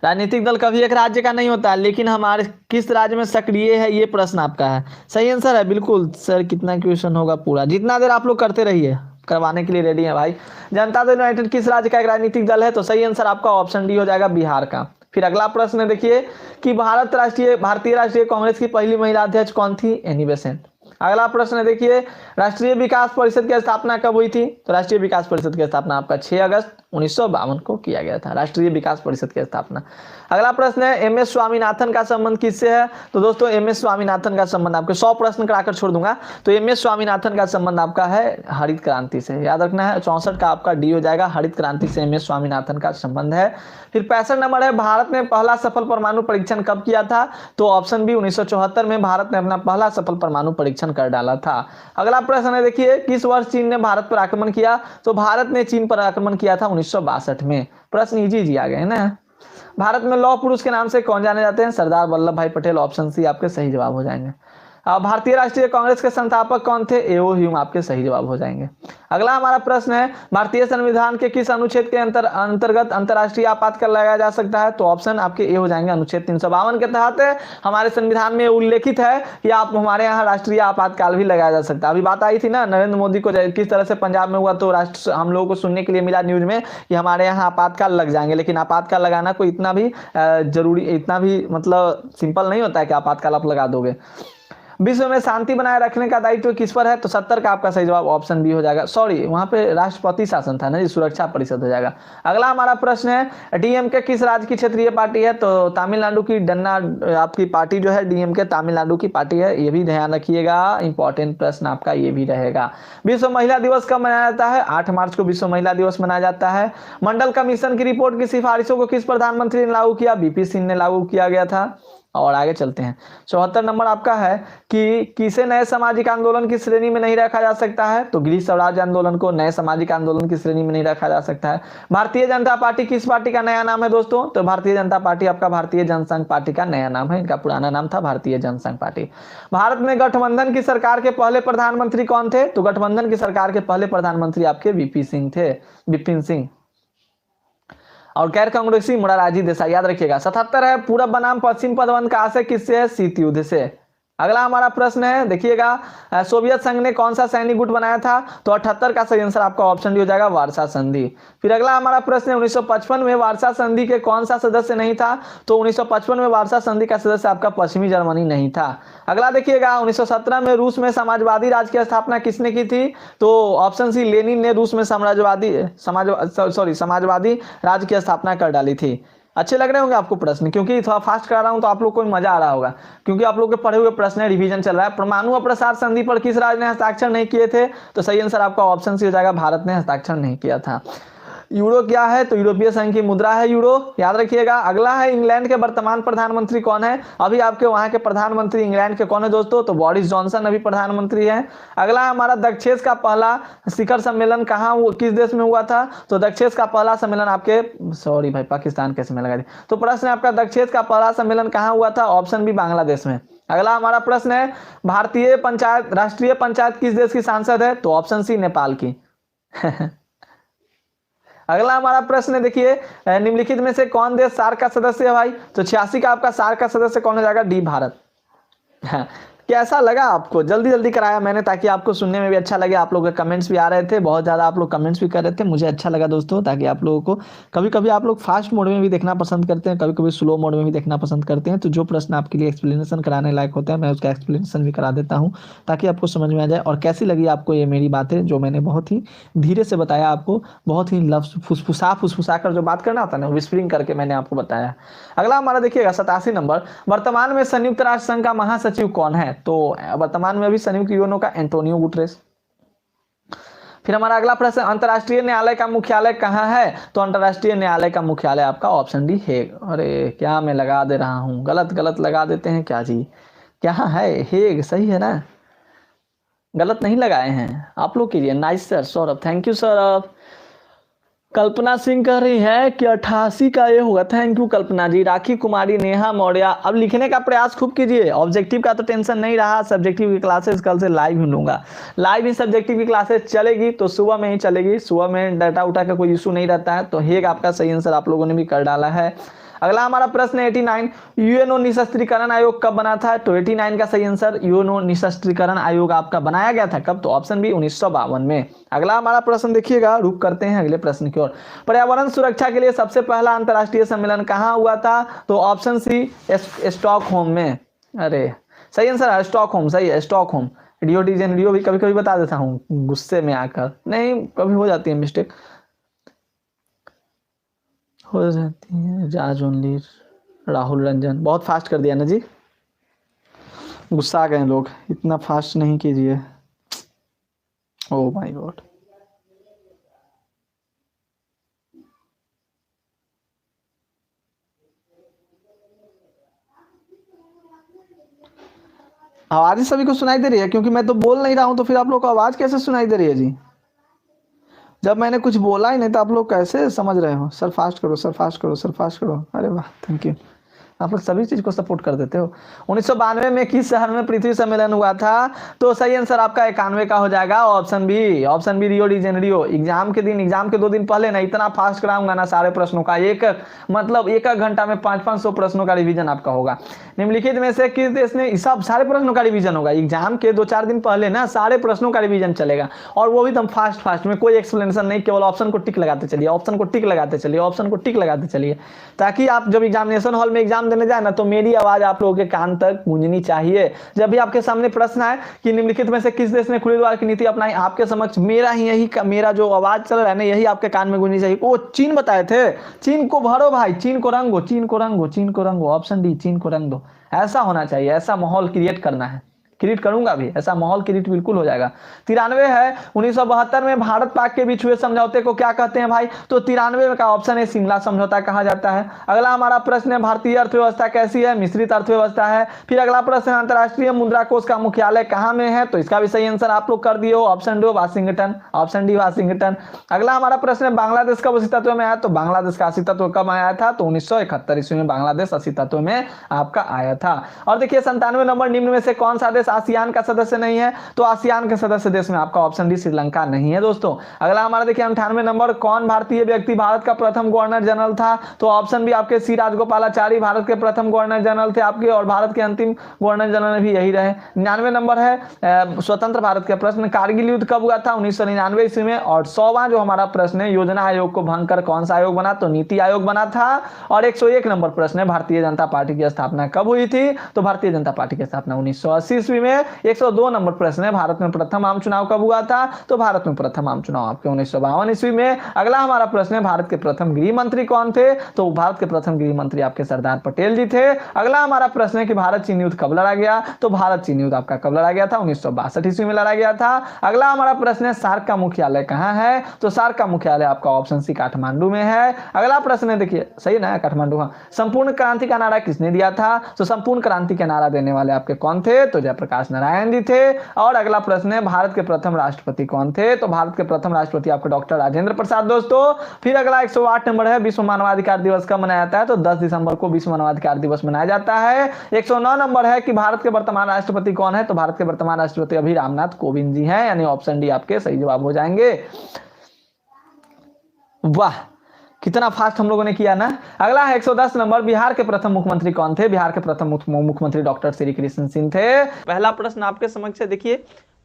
राजनीतिक दल कभी एक राज्य का नहीं होता, लेकिन हमारे किस राज्य में सक्रिय है, ये प्रश्न आपका है। सही आंसर है बिल्कुल सर, कितना क्वेश्चन होगा पूरा, जितना देर आप लोग करते रहिए, करवाने के लिए रेडी है भाई। जनता दल यूनाइटेड किस राज्य का एक राजनीतिक दल है? तो सही आंसर आपका ऑप्शन डी हो जाएगा, बिहार का। फिर अगला प्रश्न देखिए कि भारतीय राष्ट्रीय कांग्रेस की पहली महिला अध्यक्ष कौन थी? Annie Besant. अगला प्रश्न देखिए, राष्ट्रीय विकास परिषद की स्थापना कब हुई थी? तो राष्ट्रीय विकास परिषद की स्थापना आपका 6 अगस्त 1952 को किया गया था, राष्ट्रीय विकास परिषद की स्थापना। अगला प्रश्न है, एम एस स्वामीनाथन का संबंध किससे है? तो दोस्तों एम एस स्वामीनाथन का संबंध, आपके 100 प्रश्न कराकर छोड़ दूंगा, तो एम एस स्वामीनाथन का संबंध आपका है हरित क्रांति से, याद रखना है। 64 का आपका डी हो जाएगा, हरित क्रांति से एम एस स्वामीनाथन का संबंध है। फिर 65 नंबर है, भारत ने पहला सफल परमाणु परीक्षण कब किया था? तो ऑप्शन बी 1974 में भारत ने अपना पहला सफल परमाणु परीक्षण कर डाला था। अगला प्रश्न है देखिए, किस वर्ष चीन ने भारत पर आक्रमण किया? तो भारत ने चीन पर आक्रमण किया था 1962 में। प्रश्न इजी जी आ गए ना। भारत में लौह पुरुष के नाम से कौन जाने जाते हैं? सरदार वल्लभ भाई पटेल, ऑप्शन सी आपके सही जवाब हो जाएंगे। भारतीय राष्ट्रीय कांग्रेस के संस्थापक कौन थे? एओ ह्यूम आपके सही जवाब हो जाएंगे। अगला हमारा प्रश्न है, भारतीय संविधान के किस अनुच्छेद के अंतर्गत अंतर्राष्ट्रीय आपातकाल लगाया जा सकता है? तो ऑप्शन आपके ए हो जाएंगे, अनुच्छेद 352 के तहत हमारे संविधान में उल्लेखित है कि आप हमारे यहाँ राष्ट्रीय आपातकाल भी लगाया जा सकता है। अभी बात आई थी ना नरेंद्र मोदी को किस तरह से पंजाब में हुआ, तो हम लोगों को सुनने के लिए मिला न्यूज में कि हमारे यहाँ आपातकाल लग जाएंगे, लेकिन आपातकाल लगाना कोई इतना भी जरूरी, इतना भी मतलब सिंपल नहीं होता है कि आपातकाल आप लगा दोगे। विश्व में शांति बनाए रखने का दायित्व किस पर है? तो 70 का आपका सही जवाब ऑप्शन बी हो जाएगा। सॉरी, वहां पे राष्ट्रपति शासन था ना जी, सुरक्षा परिषद हो जाएगा। अगला हमारा प्रश्न है डीएमके किस राज्य की क्षेत्रीय पार्टी है? तो तमिलनाडु की डन्ना आपकी पार्टी जो है डीएमके तमिलनाडु की पार्टी है, ये भी ध्यान रखिएगा, इंपॉर्टेंट प्रश्न आपका ये भी रहेगा। विश्व महिला दिवस कब मनाया जाता है? 8 मार्च को विश्व महिला दिवस मनाया जाता है। मंडल कमीशन की रिपोर्ट की सिफारिशों को किस प्रधानमंत्री ने लागू किया? बीपी सिंह ने लागू किया गया था। और आगे चलते हैं, 74 नंबर आपका है कि किसे नए सामाजिक आंदोलन की श्रेणी में नहीं रखा जा सकता है? तो गृह स्वराज आंदोलन को नए सामाजिक आंदोलन की श्रेणी में नहीं रखा जा सकता है। भारतीय जनता पार्टी किस पार्टी का नया नाम है दोस्तों? तो भारतीय जनता पार्टी आपका भारतीय जनसंघ पार्टी का नया नाम है, इनका पुराना नाम था भारतीय जनसंघ पार्टी। भारत में गठबंधन की सरकार के पहले प्रधानमंत्री कौन थे? तो गठबंधन की सरकार के पहले प्रधानमंत्री आपके वीपी सिंह थे, विपिन सिंह। और गैर कांग्रेसी मोरारजी देसाई, याद रखिएगा। 77 है पूरब बनाम पश्चिम पदबंध कहां से किससे है? शीत युद्ध से। अगला हमारा प्रश्न है देखिएगा, सोवियत संघ ने कौन सा सैनिक गुट बनाया था? तो 78 का सही आंसर आपका ऑप्शन डी हो जाएगा, वार्सा संधि। फिर अगला हमारा प्रश्न है 1955 में वार्सा संधि के कौन सा सदस्य नहीं था? तो 1955 में वार्सा संधि का सदस्य आपका पश्चिमी जर्मनी नहीं था। अगला देखिएगा 1917 में रूस में समाजवादी राज्य की स्थापना किसने की थी? तो ऑप्शन सी लेनिन ने रूस में समाजवादी राज्य की स्थापना कर डाली थी। अच्छे लग रहे होंगे आपको प्रश्न, क्योंकि थोड़ा फास्ट करा रहा हूं तो आप लोग को मजा आ रहा होगा, क्योंकि आप लोग के पढ़े हुए प्रश्न है, रिवीजन चल रहा है। परमाणु अप्रसार संधि पर किस राज्य ने हस्ताक्षर नहीं किए थे? तो सही आंसर आपका ऑप्शन सी हो जाएगा, भारत ने हस्ताक्षर नहीं किया था। यूरो क्या है? तो यूरोपीय संघ की मुद्रा है यूरो, याद रखिएगा। अगला है इंग्लैंड के वर्तमान प्रधानमंत्री कौन है? अभी आपके वहां के प्रधानमंत्री इंग्लैंड के कौन है दोस्तों? तो बोरिस जॉनसन अभी प्रधानमंत्री है। अगला हमारा दक्षेश का पहला शिखर सम्मेलन कहाँ किस देश में हुआ था? तो दक्षेश का पहला सम्मेलन आपके सॉरी भाई पाकिस्तान कैसे में लगा दी। तो प्रश्न है आपका दक्षेश का पहला सम्मेलन कहाँ हुआ था? ऑप्शन बी बांग्लादेश में। अगला हमारा प्रश्न है राष्ट्रीय पंचायत किस देश की सांसद है? तो ऑप्शन सी नेपाल की। अगला हमारा प्रश्न है देखिए, निम्नलिखित में से कौन देश सार्क का सदस्य है भाई? तो 86 का आपका सार्क का सदस्य कौन हो जाएगा? डी भारत। कैसा लगा आपको? जल्दी जल्दी कराया मैंने ताकि आपको सुनने में भी अच्छा लगे। आप लोगों के कमेंट्स भी आ रहे थे, बहुत ज़्यादा आप लोग कमेंट्स भी कर रहे थे, मुझे अच्छा लगा दोस्तों, ताकि आप लोगों को कभी कभी आप लोग फास्ट मोड में भी देखना पसंद करते हैं, कभी कभी स्लो मोड में भी देखना पसंद करते हैं। तो जो प्रश्न आपके लिए एक्सप्लेनेशन कराने लायक होता है मैं उसका एक्सप्लेनेशन भी करा देता हूँ, ताकि आपको समझ में आ जाए। और कैसी लगी आपको ये मेरी बातें, जो मैंने बहुत ही धीरे से बताया आपको, बहुत ही लफ्ज फुसफुसा कर जो बात करना होता है ना, विस्परिंग करके मैंने आपको बताया। अगला हमारा देखिएगा 87 नंबर, वर्तमान में संयुक्त राष्ट्र संघ का महासचिव कौन है? तो वर्तमान में अभी संयुक्त यूएनओ का एंटोनियो गुटरेस। फिर हमारा अगला प्रश्न, अंतर्राष्ट्रीय न्यायालय का मुख्यालय कहाँ है? तो अंतर्राष्ट्रीय न्यायालय का मुख्यालय आपका ऑप्शन डी हेग। अरे क्या मैं लगा दे रहा हूँ, गलत लगा देते हैं क्या जी? क्या है? हेग सही है ना, गलत नहीं लगाए हैं आप लोग कीजिए। Nice sir, Saurabh, thank you Saurabh. Kalpana Singh कह रही है कि 88 का ये होगा, थैंक यू कल्पना जी। राखी कुमारी, नेहा मौर्य, अब लिखने का प्रयास खूब कीजिए। ऑब्जेक्टिव का तो टेंशन नहीं रहा, सब्जेक्टिव की क्लासेस कल से लाइव ही लूंगा, लाइव ही सब्जेक्टिव की क्लासेस चलेगी, तो सुबह में ही चलेगी, सुबह में डाटा उठा का कोई इशू नहीं रहता है। तो हेग आपका सही आंसर आप लोगों ने भी कर डाला है। अगला हमारा प्रश्न 89, यूएनओ निशस्त्रीकरण आयोग कब बना था? तो 89 का सही आंसर, यूएनओ निशस्त्रीकरण आयोग आपका बनाया गया था कब? तो ऑप्शन बी 1952 में। अगला हमारा प्रश्न देखिएगा, रुक करते हैं अगले प्रश्न की ओर। पर्यावरण सुरक्षा के लिए सबसे पहला अंतर्राष्ट्रीय सम्मेलन कहाँ हुआ था? तो ऑप्शन सी स्टॉकहोम में। अरे सही आंसर है स्टॉकहोम, सही है स्टॉकहोम। रियो डी जेनेरियो भी कभी कभी बता देता हूँ गुस्से में आकर, नहीं कभी हो जाती है मिस्टेक, हो जाती है। जाज ओनली, राहुल रंजन, बहुत फास्ट कर दिया ना जी, गुस्सा आ गए लोग, इतना फास्ट नहीं कीजिए। ओह माय गॉड, आवाज सभी को सुनाई दे रही है? क्योंकि मैं तो बोल नहीं रहा हूं, तो फिर आप लोग को आवाज कैसे सुनाई दे रही है जी? जब मैंने कुछ बोला ही नहीं तो आप लोग कैसे समझ रहे हो? सर फास्ट करो, सर फास्ट करो, सर फास्ट करो। अरे वाह, थैंक यू, आप लोग सभी चीज को सपोर्ट कर देते हो। 1992 में किस शहर में पृथ्वी सम्मेलन हुआ था? तो सही आंसर आपका 91 का हो जाएगा, option B. Option B Rio de Janeiro. Exam के दिन, एग्जाम के 2 दिन पहले ना इतना फास्ट कराऊंगा ना सारे प्रश्नों का, एक घंटा में 500 प्रश्नों का रिवीजन आपका होगा। निम्नलिखित में से किस देश ने, सब सारे प्रश्नों का रिवीजन होगा एग्जाम के 2-4 दिन पहले ना, सारे प्रश्नों का रिवीजन चलेगा, और वो भी एकदम फास्ट में, कोई एक्सप्लेनेशन नहीं, केवल ऑप्शन को टिक लगाते चलिए, ऑप्शन को टिक लगाते चलिए, ऑप्शन को टिक लगाते चलिए, ताकि आप जब एग्जामिनेशन हॉल में एग्जाम एग्जाम देने जाए ना तो मेरी आवाज आप लोगों के कान तक गूंजनी चाहिए। जब भी आपके सामने प्रश्न आए कि निम्नलिखित में से किस देश ने खुले द्वार की नीति अपनाई, आपके समक्ष मेरा जो आवाज चल रहा है ना यही आपके कान में गूंजनी चाहिए। वो चीन बताए थे, चीन को भरो भाई, चीन को रंगो, चीन को रंगो, चीन को रंगो, ऑप्शन डी चीन को रंग दो। ऐसा होना चाहिए, ऐसा माहौल क्रिएट करना है, क्रिएट करूंगा भी, ऐसा माहौल क्रिएट बिल्कुल हो जाएगा। 93 है 1972 में भारत पाक के बीच हुए समझौते को क्या कहते हैं भाई, तो 93 का ऑप्शन है शिमला समझौता कहा जाता है। अगला हमारा प्रश्न है भारतीय अर्थव्यवस्था कैसी है, मिश्रित अर्थव्यवस्था है। फिर अगला प्रश्न अंतरराष्ट्रीय मुद्रा कोष का मुख्यालय कहां में है, तो इसका भी सही आंसर आप लोग कर दिए हो, option D Washington, option D Washington. अगला हमारा प्रश्न है बांग्लादेश कब अस्तित्व में आया, तो बांग्लादेश का अस्तित्व कब आया था, तो 1971 ईस्वी में बांग्लादेश अस्तित्व में आपका आया था। और देखिए 97 नंबर, निम्न में से कौन सा देश आसियान का सदस्य नहीं है, तो आसियान के सदस्य देश में आपका ऑप्शन डी श्रीलंका नहीं है दोस्तों। अगला हमारा देखिए 98 नंबर, कौन भारतीय व्यक्ति भारत का प्रथम गवर्नर जनरल था, तो ऑप्शन बी आपके सी राजगोपालाचारी भारत के प्रथम गवर्नर जनरल थे आपके, और भारत के अंतिम गवर्नर जनरल भी यही रहे। 99 नंबर है स्वतंत्र भारत के प्रश्न, कारगिल युद्ध कब हुआ था, 1999 ईस्वी में। और 100वां जो हमारा प्रश्न है योजना आयोग को भंग कर कौन सा आयोग बना, तो नीति आयोग बना था। और 101 नंबर प्रश्न है भारतीय जनता पार्टी की स्थापना कब हुई थी, तो भारतीय जनता पार्टी की स्थापना 1980 ईस्वी में। 102 नंबर प्रश्न है भारत में प्रथम आम चुनाव कब हुआ था, तो भारत में प्रथम आम चुनाव आपके 1952 ईस्वी में। अगला हमारा प्रश्न है भारत के प्रथम गृह मंत्री कौन थे, तो भारत के प्रथम गृह मंत्री आपके सरदार पटेल जी थे। अगला हमारा प्रश्न है कि भारत चीन युद्ध कब लड़ा गया, तो भारत चीन युद्ध आपका कब लड़ा गया था, 1962 ईस्वी में लड़ा गया था। अगला हमारा प्रश्न है सार्क का मुख्यालय कहां है, तो सार्क का मुख्यालय आपका ऑप्शन सी काठमांडू में है। अगला प्रश्न है देखिए सही ना, काठमांडू, हाँ। संपूर्ण क्रांति का नारा किसने दिया था, तो संपूर्ण क्रांति का नारा देने वाले आपके कौन थे, तो जयप्रकाश नारायण जी थे। और अगला प्रश्न है भारत के प्रथम राष्ट्रपति कौन थे, तो भारत के प्रथम राष्ट्रपति आपके डॉक्टर राजेंद्र प्रसाद दोस्तों। फिर अगला 108 नंबर है विश्व मानवाधिकार दिवस कब मनाया जाता है, तो 10 दिसंबर को विश्व मानवाधिकार दिवस मनाया जाता है। 109 नंबर है कि भारत के वर्तमान राष्ट्रपति कौन है, तो भारत के वर्तमान राष्ट्रपति अभी रामनाथ कोविंद जी हैं, यानी ऑप्शन डी आपके सही जवाब हो जाएंगे। वाह कितना फास्ट हम लोगों ने किया ना। अगला है 110 नंबर, बिहार के प्रथम मुख्यमंत्री कौन थे, बिहार के प्रथम मुख्यमंत्री डॉक्टर श्री कृष्ण सिंह थे। पहला प्रश्न आपके समक्ष देखिए,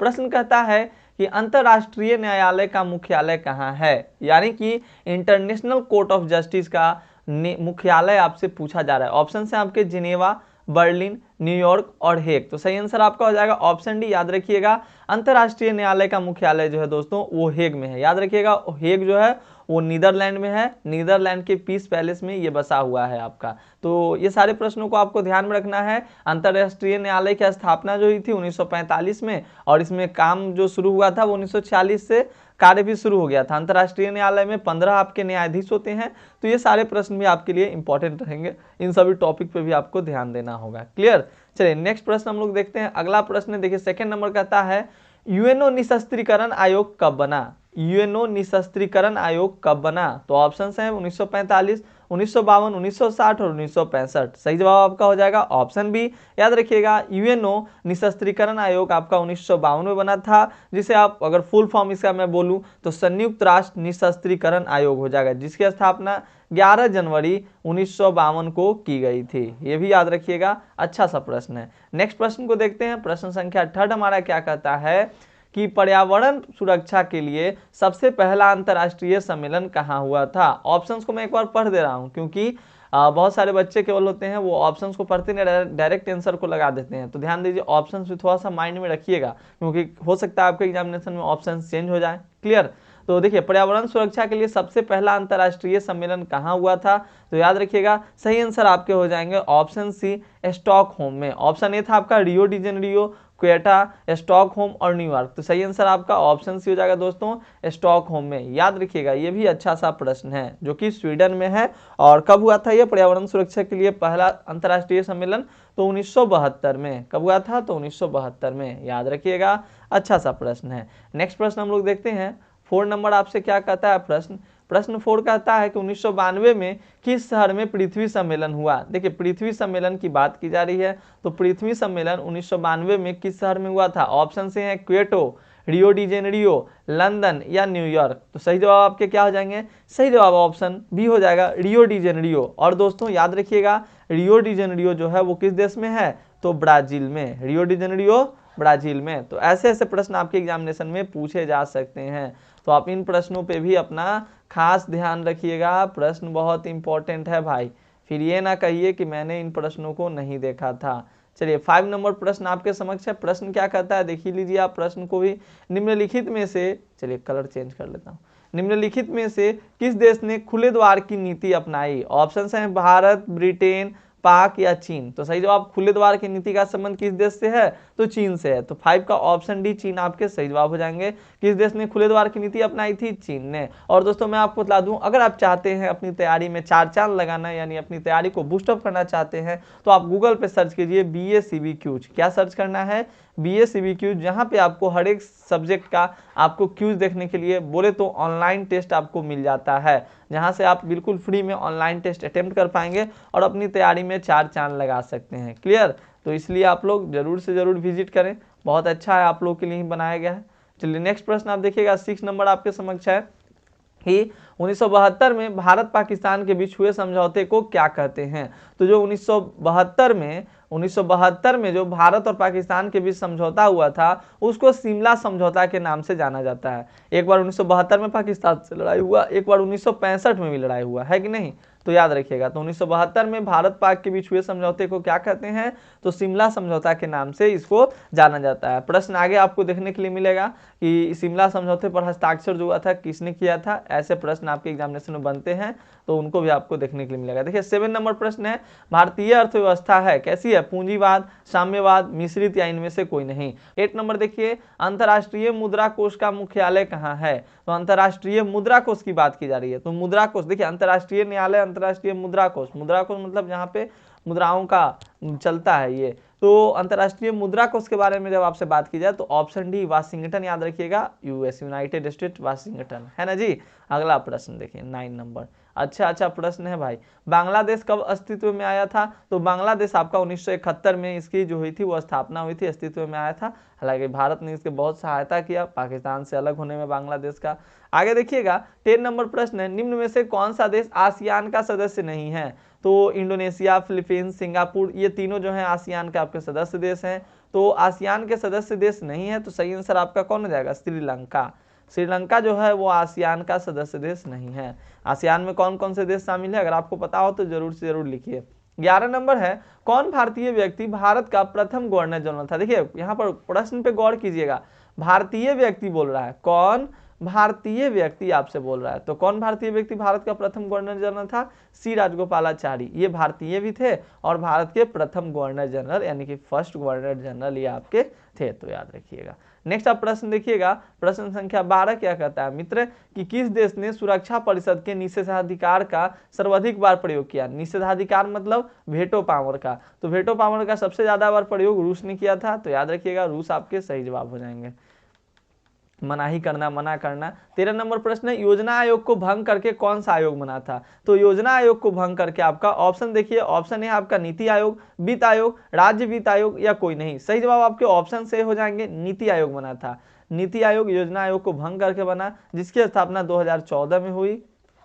प्रश्न कहता है कि अंतरराष्ट्रीय न्यायालय का मुख्यालय कहाँ है, यानी कि इंटरनेशनल कोर्ट ऑफ जस्टिस का मुख्यालय आपसे पूछा जा रहा है। ऑप्शन है आपके जिनेवा, बर्लिन, न्यूयॉर्क और हेग, तो सही आंसर आपका हो जाएगा ऑप्शन डी। याद रखिएगा अंतरराष्ट्रीय न्यायालय का मुख्यालय जो है दोस्तों वो हेग में है। याद रखिएगा हेग जो है वो नीदरलैंड में है, नीदरलैंड के पीस पैलेस में ये बसा हुआ है आपका। तो ये सारे प्रश्नों को आपको ध्यान में रखना है। अंतरराष्ट्रीय न्यायालय की स्थापना जो हुई थी 1945 में, और इसमें काम जो शुरू हुआ था वो 1946 से कार्य भी शुरू हो गया था। अंतरराष्ट्रीय न्यायालय में 15 आपके न्यायाधीश होते हैं। तो ये सारे प्रश्न भी आपके लिए इंपॉर्टेंट रहेंगे, इन सभी टॉपिक पे भी आपको ध्यान देना होगा। क्लियर, चलिए नेक्स्ट प्रश्न हम लोग देखते हैं। अगला प्रश्न देखिए सेकंड नंबर कहता है यूएनओ निशस्त्रीकरण आयोग कब बना, यूएनओ निशस्त्रीकरण आयोग कब बना, तो ऑप्शन है 1945, 1952, 1960 और 1965। सही जवाब आपका हो जाएगा ऑप्शन बी। याद रखिएगा यूएनओ निशस्त्रीकरण आयोग आपका 1952 में बना था, जिसे आप अगर फुल फॉर्म इसका मैं बोलूं तो संयुक्त राष्ट्र निशस्त्रीकरण आयोग हो जाएगा, जिसकी स्थापना 11 जनवरी 1952 को की गई थी। ये भी याद रखिएगा, अच्छा सा प्रश्न है। नेक्स्ट प्रश्न को देखते हैं। प्रश्न संख्या 3 हमारा क्या कहता है कि पर्यावरण सुरक्षा के लिए सबसे पहला अंतर्राष्ट्रीय सम्मेलन कहाँ हुआ था। ऑप्शंस को मैं एक बार पढ़ दे रहा हूँ, क्योंकि बहुत सारे बच्चे केवल होते हैं वो ऑप्शंस को पढ़ते नहीं, डायरेक्ट आंसर को लगा देते हैं। तो ध्यान दीजिए, ऑप्शंस भी थोड़ा सा माइंड में रखिएगा, क्योंकि हो सकता है आपके एग्जामिनेशन में ऑप्शंस चेंज हो जाए। क्लियर, तो देखिए पर्यावरण सुरक्षा के लिए सबसे पहला अंतर्राष्ट्रीय सम्मेलन कहाँ हुआ था, तो याद रखिएगा सही आंसर आपके हो जाएंगे ऑप्शन सी स्टॉकहोम में। ऑप्शन ए था आपका रियो डी जेनेरियो, क्वेटा, स्टॉकहोम और न्यूयॉर्क। तो सही आंसर आपका ऑप्शन सी हो जाएगा दोस्तों स्टॉकहोम में। याद रखिएगा ये भी अच्छा सा प्रश्न है, जो कि स्वीडन में है। और कब हुआ था ये पर्यावरण सुरक्षा के लिए पहला अंतर्राष्ट्रीय सम्मेलन, तो 1972 में। कब हुआ था, तो 1972 में। याद रखिएगा, अच्छा सा प्रश्न है। नेक्स्ट प्रश्न हम लोग देखते हैं। 4 नंबर आपसे क्या कहता है प्रश्न, प्रश्न 4 कहता है कि 1992 में किस शहर में पृथ्वी सम्मेलन हुआ। देखिए पृथ्वी सम्मेलन की बात की जा रही है, तो पृथ्वी सम्मेलन 1992 में किस शहर में हुआ था। ऑप्शन से है क्वेटो, रियो डी जेनेरियो, लंदन या न्यूयॉर्क। तो सही जवाब आपके क्या हो जाएंगे, सही जवाब ऑप्शन बी हो जाएगा रियो डी जेनेरियो। और दोस्तों याद रखिएगा रियो डी जेनेरियो जो है वो किस देश में है, तो ब्राजील में। रियो डी जेनेरियो ब्राजील में। तो ऐसे ऐसे प्रश्न आपके एग्जामिनेशन में पूछे जा सकते हैं, तो आप इन प्रश्नों पे भी अपना खास ध्यान रखिएगा। प्रश्न बहुत इंपॉर्टेंट है भाई, फिर ये ना कहिए कि मैंने इन प्रश्नों को नहीं देखा था। चलिए 5 नंबर प्रश्न आपके समक्ष है। प्रश्न क्या कहता है देख लीजिए आप प्रश्न को भी। निम्नलिखित में से, चलिए कलर चेंज कर लेता हूँ, निम्नलिखित में से किस देश ने खुले द्वार की नीति अपनाई? ऑप्शंस हैं भारत, ब्रिटेन, पाक या चीन। तो सही जवाब खुले द्वार की नीति का संबंध किस देश से है? तो चीन से है। तो 5 का ऑप्शन डी चीन आपके सही जवाब हो जाएंगे। किस देश ने खुले द्वार की नीति अपनाई थी? चीन ने। और दोस्तों मैं आपको बता दूं, अगर आप चाहते हैं अपनी तैयारी में 4 चांद लगाना, यानी अपनी तैयारी को बूस्टअप करना चाहते हैं, तो आप गूगल पे सर्च कीजिए BA CBQs। क्या सर्च करना है? BA CBQs, जहां पे आपको हर एक सब्जेक्ट का आपको क्यूज देखने के लिए बोले तो ऑनलाइन टेस्ट आपको मिल जाता है, जहां से आप बिल्कुल फ्री में ऑनलाइन टेस्ट अटेम्प्ट कर पाएंगे और अपनी तैयारी में 4 चांद लगा सकते हैं। क्लियर? तो इसलिए आप लोग जरूर से जरूर विजिट करें, बहुत अच्छा है, आप लोग के लिए ही बनाया गया है। चलिए नेक्स्ट प्रश्न आप देखिएगा, 6 नंबर आपके समक्ष है कि 1972 में भारत पाकिस्तान के बीच हुए समझौते को क्या कहते हैं? तो जो 1972 में जो भारत और पाकिस्तान के बीच समझौता हुआ था उसको शिमला समझौता के नाम से जाना जाता है। एक बार 1972 में पाकिस्तान से लड़ाई हुआ, एक बार 1965 में भी लड़ाई हुआ है कि नहीं, तो याद रखिएगा। तो 1972 में भारत पाक के बीच हुए समझौते को क्या कहते हैं? तो शिमला समझौता के नाम से इसको जाना जाता है। प्रश्न आगे आपको देखने के लिए मिलेगा कि शिमला समझौते पर हस्ताक्षर जो हुआ था किसने किया था, ऐसे प्रश्न आपके एग्जामिनेशन में बनते हैं, तो उनको भी आपको देखने के लिए मिलेगा। देखिए 7 नंबर प्रश्न है, भारतीय अर्थव्यवस्था है कैसी है? पूंजीवाद, साम्यवाद, मिश्रित या इनमें से कोई नहीं। 8 नंबर देखिए, अंतर्राष्ट्रीय मुद्रा कोष का मुख्यालय कहाँ है? तो अंतर्राष्ट्रीय मुद्रा कोष की बात की जा रही है। तो मुद्रा कोष देखिए, अंतर्राष्ट्रीय न्यायालय, अंतर्राष्ट्रीय मुद्रा कोष, मुद्रा कोष मतलब जहाँ पे मुद्राओं का चलता है ये। तो अंतर्राष्ट्रीय मुद्रा कोष के बारे में जब आपसे बात की जाए तो ऑप्शन डी वाशिंगटन याद रखिएगा, यूएस, यूनाइटेड स्टेट वाशिंगटन, है ना जी। अगला प्रश्न देखिए 9 नंबर, अच्छा प्रश्न है भाई। बांग्लादेश कब अस्तित्व में आया था? तो बांग्लादेश आपका 1971 में इसकी जो हुई थी वो स्थापना हुई थी, अस्तित्व में आया था। हालांकि भारत ने इसके बहुत सहायता किया पाकिस्तान से अलग होने में बांग्लादेश का। आगे देखिएगा 10 नंबर प्रश्न है, निम्न में से कौन सा देश आसियान का सदस्य नहीं है? तो इंडोनेशिया, फिलीपींस, सिंगापुर, ये तीनों जो है आसियान के आपके सदस्य देश हैं। तो आसियान के सदस्य देश नहीं है, तो सही आंसर आपका कौन हो जाएगा? श्रीलंका। श्रीलंका जो है वो आसियान का सदस्य देश नहीं है। आसियान में कौन कौन से देश शामिल है, अगर आपको पता हो तो जरूर से जरूर लिखिए। 11 नंबर है, कौन भारतीय व्यक्ति भारत का प्रथम गवर्नर जनरल था? देखिए यहाँ पर प्रश्न पे गौर कीजिएगा, भारतीय व्यक्ति बोल रहा है, कौन भारतीय व्यक्ति आपसे बोल रहा है। तो कौन भारतीय व्यक्ति भारत का प्रथम गवर्नर जनरल था? सी राजगोपालाचारी। ये भारतीय भी थे और भारत के प्रथम गवर्नर जनरल यानी कि फर्स्ट गवर्नर जनरल ये आपके थे, तो याद रखिएगा। नेक्स्ट आप प्रश्न देखिएगा, प्रश्न संख्या 12 क्या कहता है मित्र, कि किस देश ने सुरक्षा परिषद के निषेधाधिकार का सर्वाधिक बार प्रयोग किया? निषेधाधिकार मतलब वेटो पावर का, तो वेटो पावर का सबसे ज्यादा बार प्रयोग रूस ने किया था, तो याद रखिएगा रूस आपके सही जवाब हो जाएंगे। मनाही करना, मना करना। 13 नंबर प्रश्न है, योजना आयोग को भंग करके कौन सा आयोग बना था? तो योजना आयोग को भंग करके आपका ऑप्शन देखिए, ऑप्शन है आपका नीति आयोग, वित्त आयोग, राज्य वित्त आयोग या कोई नहीं। सही जवाब आपके ऑप्शन से हो जाएंगे, नीति आयोग बना था। नीति आयोग योजना आयोग को भंग करके बना, जिसकी स्थापना 2014 में हुई,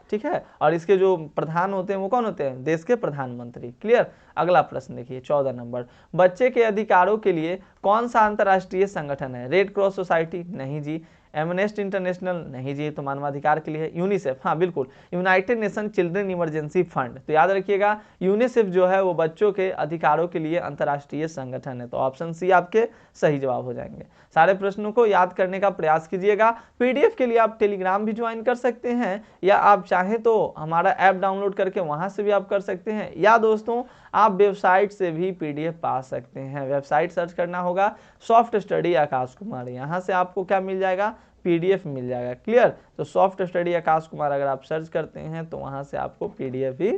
ठीक है। और इसके जो प्रधान होते हैं वो कौन होते हैं? देश के प्रधानमंत्री। क्लियर? अगला प्रश्न देखिए 14 नंबर, बच्चे के अधिकारों के लिए कौन सा अंतर्राष्ट्रीय संगठन है? Red cross society? नहीं जी। Amnesty international? नहीं जी, तो मानवाधिकार के लिए है। यूनिसेफ? हाँ बिल्कुल, United nation children emergency fund. तो याद रखिएगा यूनिसेफ जो है वो बच्चों के अधिकारों के लिए अंतर्राष्ट्रीय संगठन है, तो ऑप्शन सी आपके सही जवाब हो जाएंगे। सारे प्रश्नों को याद करने का प्रयास कीजिएगा। पीडीएफ के लिए आप टेलीग्राम भी ज्वाइन कर सकते हैं, या आप चाहें तो हमारा ऐप डाउनलोड करके वहां से भी आप कर सकते हैं, या दोस्तों आप वेबसाइट से भी पीडीएफ पा सकते हैं। वेबसाइट सर्च करना होगा सॉफ्ट स्टडी आकाश कुमार, यहाँ से आपको क्या मिल जाएगा? पीडीएफ मिल जाएगा। क्लियर? तो सॉफ्ट स्टडी आकाश कुमार अगर आप सर्च करते हैं तो वहां से आपको पीडीएफ भी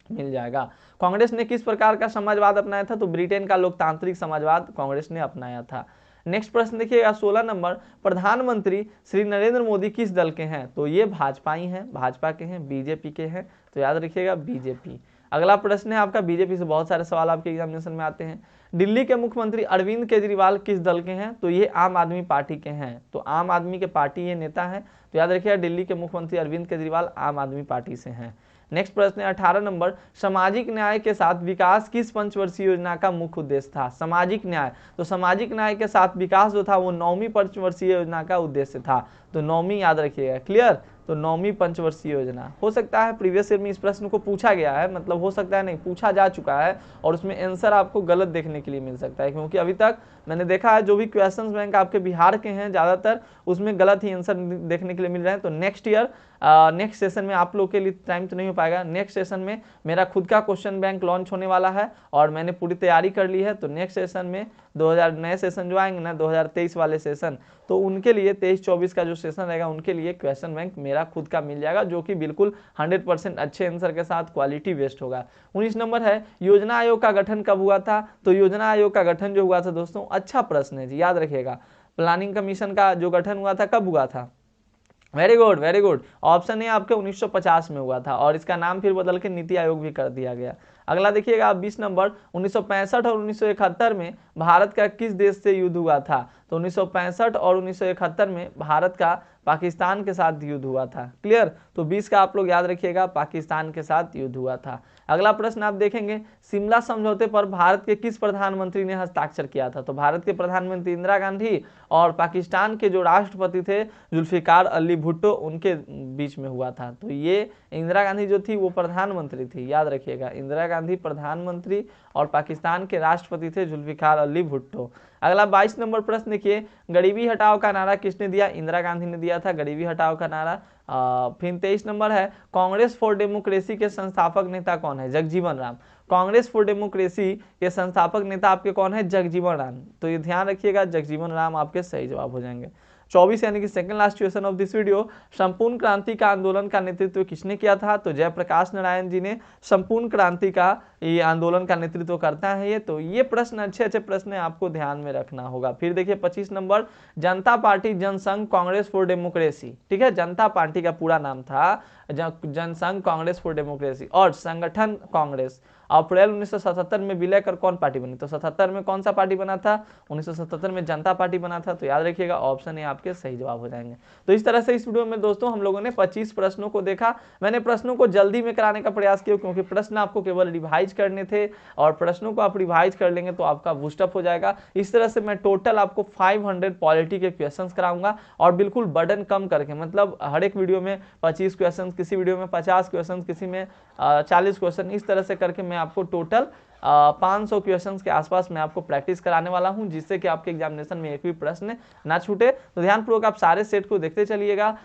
मिल जाएगा। कांग्रेस ने किस प्रकार का समाजवाद अपनाया था? तो ब्रिटेन का लोकतांत्रिक समाजवाद कांग्रेस ने अपनाया था। नेक्स्ट प्रश्न देखिएगा 16 नंबर, प्रधानमंत्री श्री नरेंद्र मोदी किस दल के हैं? तो ये भाजपा ही हैं, भाजपा के हैं, बीजेपी के हैं, तो याद रखिएगा बीजेपी। अगला प्रश्न है आपका, बीजेपी से बहुत सारे सवाल आपके एग्जामिनेशन में आते हैं। दिल्ली के मुख्यमंत्री अरविंद केजरीवाल किस दल के हैं? तो ये आम आदमी पार्टी के हैं, तो आम आदमी के पार्टी ये नेता है, तो याद रखिएगा दिल्ली के मुख्यमंत्री अरविंद केजरीवाल आम आदमी पार्टी से हैं। नेक्स्ट प्रश्न है 18 नंबर, सामाजिक न्याय के साथ विकास किस पंचवर्षीय योजना का मुख्य उद्देश्य था? सामाजिक न्याय, तो सामाजिक न्याय के साथ विकास जो था वो 9वीं पंचवर्षीय योजना का उद्देश्य था, तो 9वीं याद रखिएगा। क्लियर? तो 9वीं पंचवर्षीय योजना। हो सकता है प्रीवियस ईयर में इस प्रश्न को पूछा गया है, मतलब हो सकता है नहीं, पूछा जा चुका है और उसमें आंसर आपको गलत देखने के लिए मिल सकता है, क्योंकि अभी तक मैंने देखा है जो भी क्वेश्चंस बैंक आपके बिहार के हैं ज़्यादातर उसमें गलत ही आंसर देखने के लिए मिल रहे हैं। तो नेक्स्ट ईयर नेक्स्ट सेशन में आप लोग के लिए टाइम तो नहीं हो पाएगा, नेक्स्ट सेशन में मेरा खुद का क्वेश्चन बैंक लॉन्च होने वाला है और मैंने पूरी तैयारी कर ली है। तो नेक्स्ट सेशन में 2000 नए सेशन जो आएंगे ना 2023 वाले सेशन, तो उनके लिए 23-24 का जो सेशन रहेगा उनके लिए क्वेश्चन बैंक मेरा खुद का मिल जाएगा, जो कि बिल्कुल 100% अच्छे आंसर के साथ क्वालिटी बेस्ड होगा। 19 नंबर है, योजना आयोग का गठन कब हुआ था? तो योजना आयोग का गठन जो हुआ था दोस्तों, अच्छा प्रश्न है जी, याद रखिएगा। प्लानिंग कमीशन का जो गठन हुआ था कब हुआ था? Very good very good, option A आपके 1950 में हुआ था और इसका नाम फिर बदल के नीति आयोग भी कर दिया गया। अगला देखिएगा आप 20 नंबर, 1965 और 1971 में भारत का किस देश से युद्ध हुआ था? तो 1965 और 1971 में भारत का पाकिस्तान के साथ युद्ध हुआ था। क्लियर? तो 20 का आप लोग याद रखिएगा, पाकिस्तान के साथ युद्ध हुआ था। अगला प्रश्न आप देखेंगे, शिमला समझौते पर भारत के किस प्रधानमंत्री ने हस्ताक्षर किया था? तो भारत के प्रधानमंत्री इंदिरा गांधी और पाकिस्तान के जो राष्ट्रपति थे जुल्फिकार अली भुट्टो, उनके बीच में हुआ था। तो ये इंदिरा गांधी जो थी वो प्रधानमंत्री थी, याद रखिएगा, इंदिरा गांधी प्रधानमंत्री और पाकिस्तान के राष्ट्रपति थे जुल्फिकार अली भुट्टो। अगला 22 नंबर प्रश्न देखिए, गरीबी हटाओ का नारा किसने दिया? इंदिरा गांधी ने दिया था गरीबी हटाओ का नारा। फिर 23 नंबर है, कांग्रेस फॉर डेमोक्रेसी के संस्थापक नेता कौन है? जगजीवन राम। कांग्रेस फॉर डेमोक्रेसी के संस्थापक नेता आपके कौन है? जगजीवन राम। तो ये ध्यान रखिएगा, जगजीवन राम आपके सही जवाब हो जाएंगे। 24 यानी कि second last question of this video, संपूर्ण क्रांति का आंदोलन का नेतृत्व किसने किया था? तो जयप्रकाश नारायण जी ने संपूर्ण क्रांति का ये आंदोलन का नेतृत्व करता है ये। तो ये प्रश्न अच्छे प्रश्न आपको ध्यान में रखना होगा। फिर देखिए 25 number, Janata party Jansangh Congress for democracy, ठीक है, जनता पार्टी का पूरा नाम था जनसंघ कांग्रेस फॉर डेमोक्रेसी और संगठन कांग्रेस। अप्रैल 1977 में विलय कर कौन पार्टी बनी? तो 77 में कौन सा पार्टी बना था? 1977 में जनता पार्टी बना था। तो याद रखिएगा, ऑप्शन ए आपके सही जवाब हो जाएंगे। तो इस तरह से इस वीडियो में दोस्तों हम लोगों ने 25 प्रश्नों को देखा। मैंने प्रश्नों को जल्दी में कराने का प्रयास किया क्योंकि प्रश्न आपको केवल रिवाइज करने थे और प्रश्नों को आप रिवाइज कर लेंगे तो आपका बूस्टअप हो जाएगा। इस तरह से मैं टोटल आपको 500 पॉलिटी के क्वेश्चंस कराऊंगा और बिल्कुल बर्डन कम करके, मतलब हर एक वीडियो में 25 क्वेश्चन, किसी वीडियो में 50 क्वेश्चन, किसी में 40 क्वेश्चन, इस तरह से करके मैं आपको टोटल 500 क्वेश्चंस के आसपास मैं आपको प्रैक्टिस कराने वाला हूं, जिससे कि आपके एग्जामिनेशन में एक भी प्रश्न ना छूटे। तो ध्यानपूर्वक आप सारे सेट को देखते चलिएगा।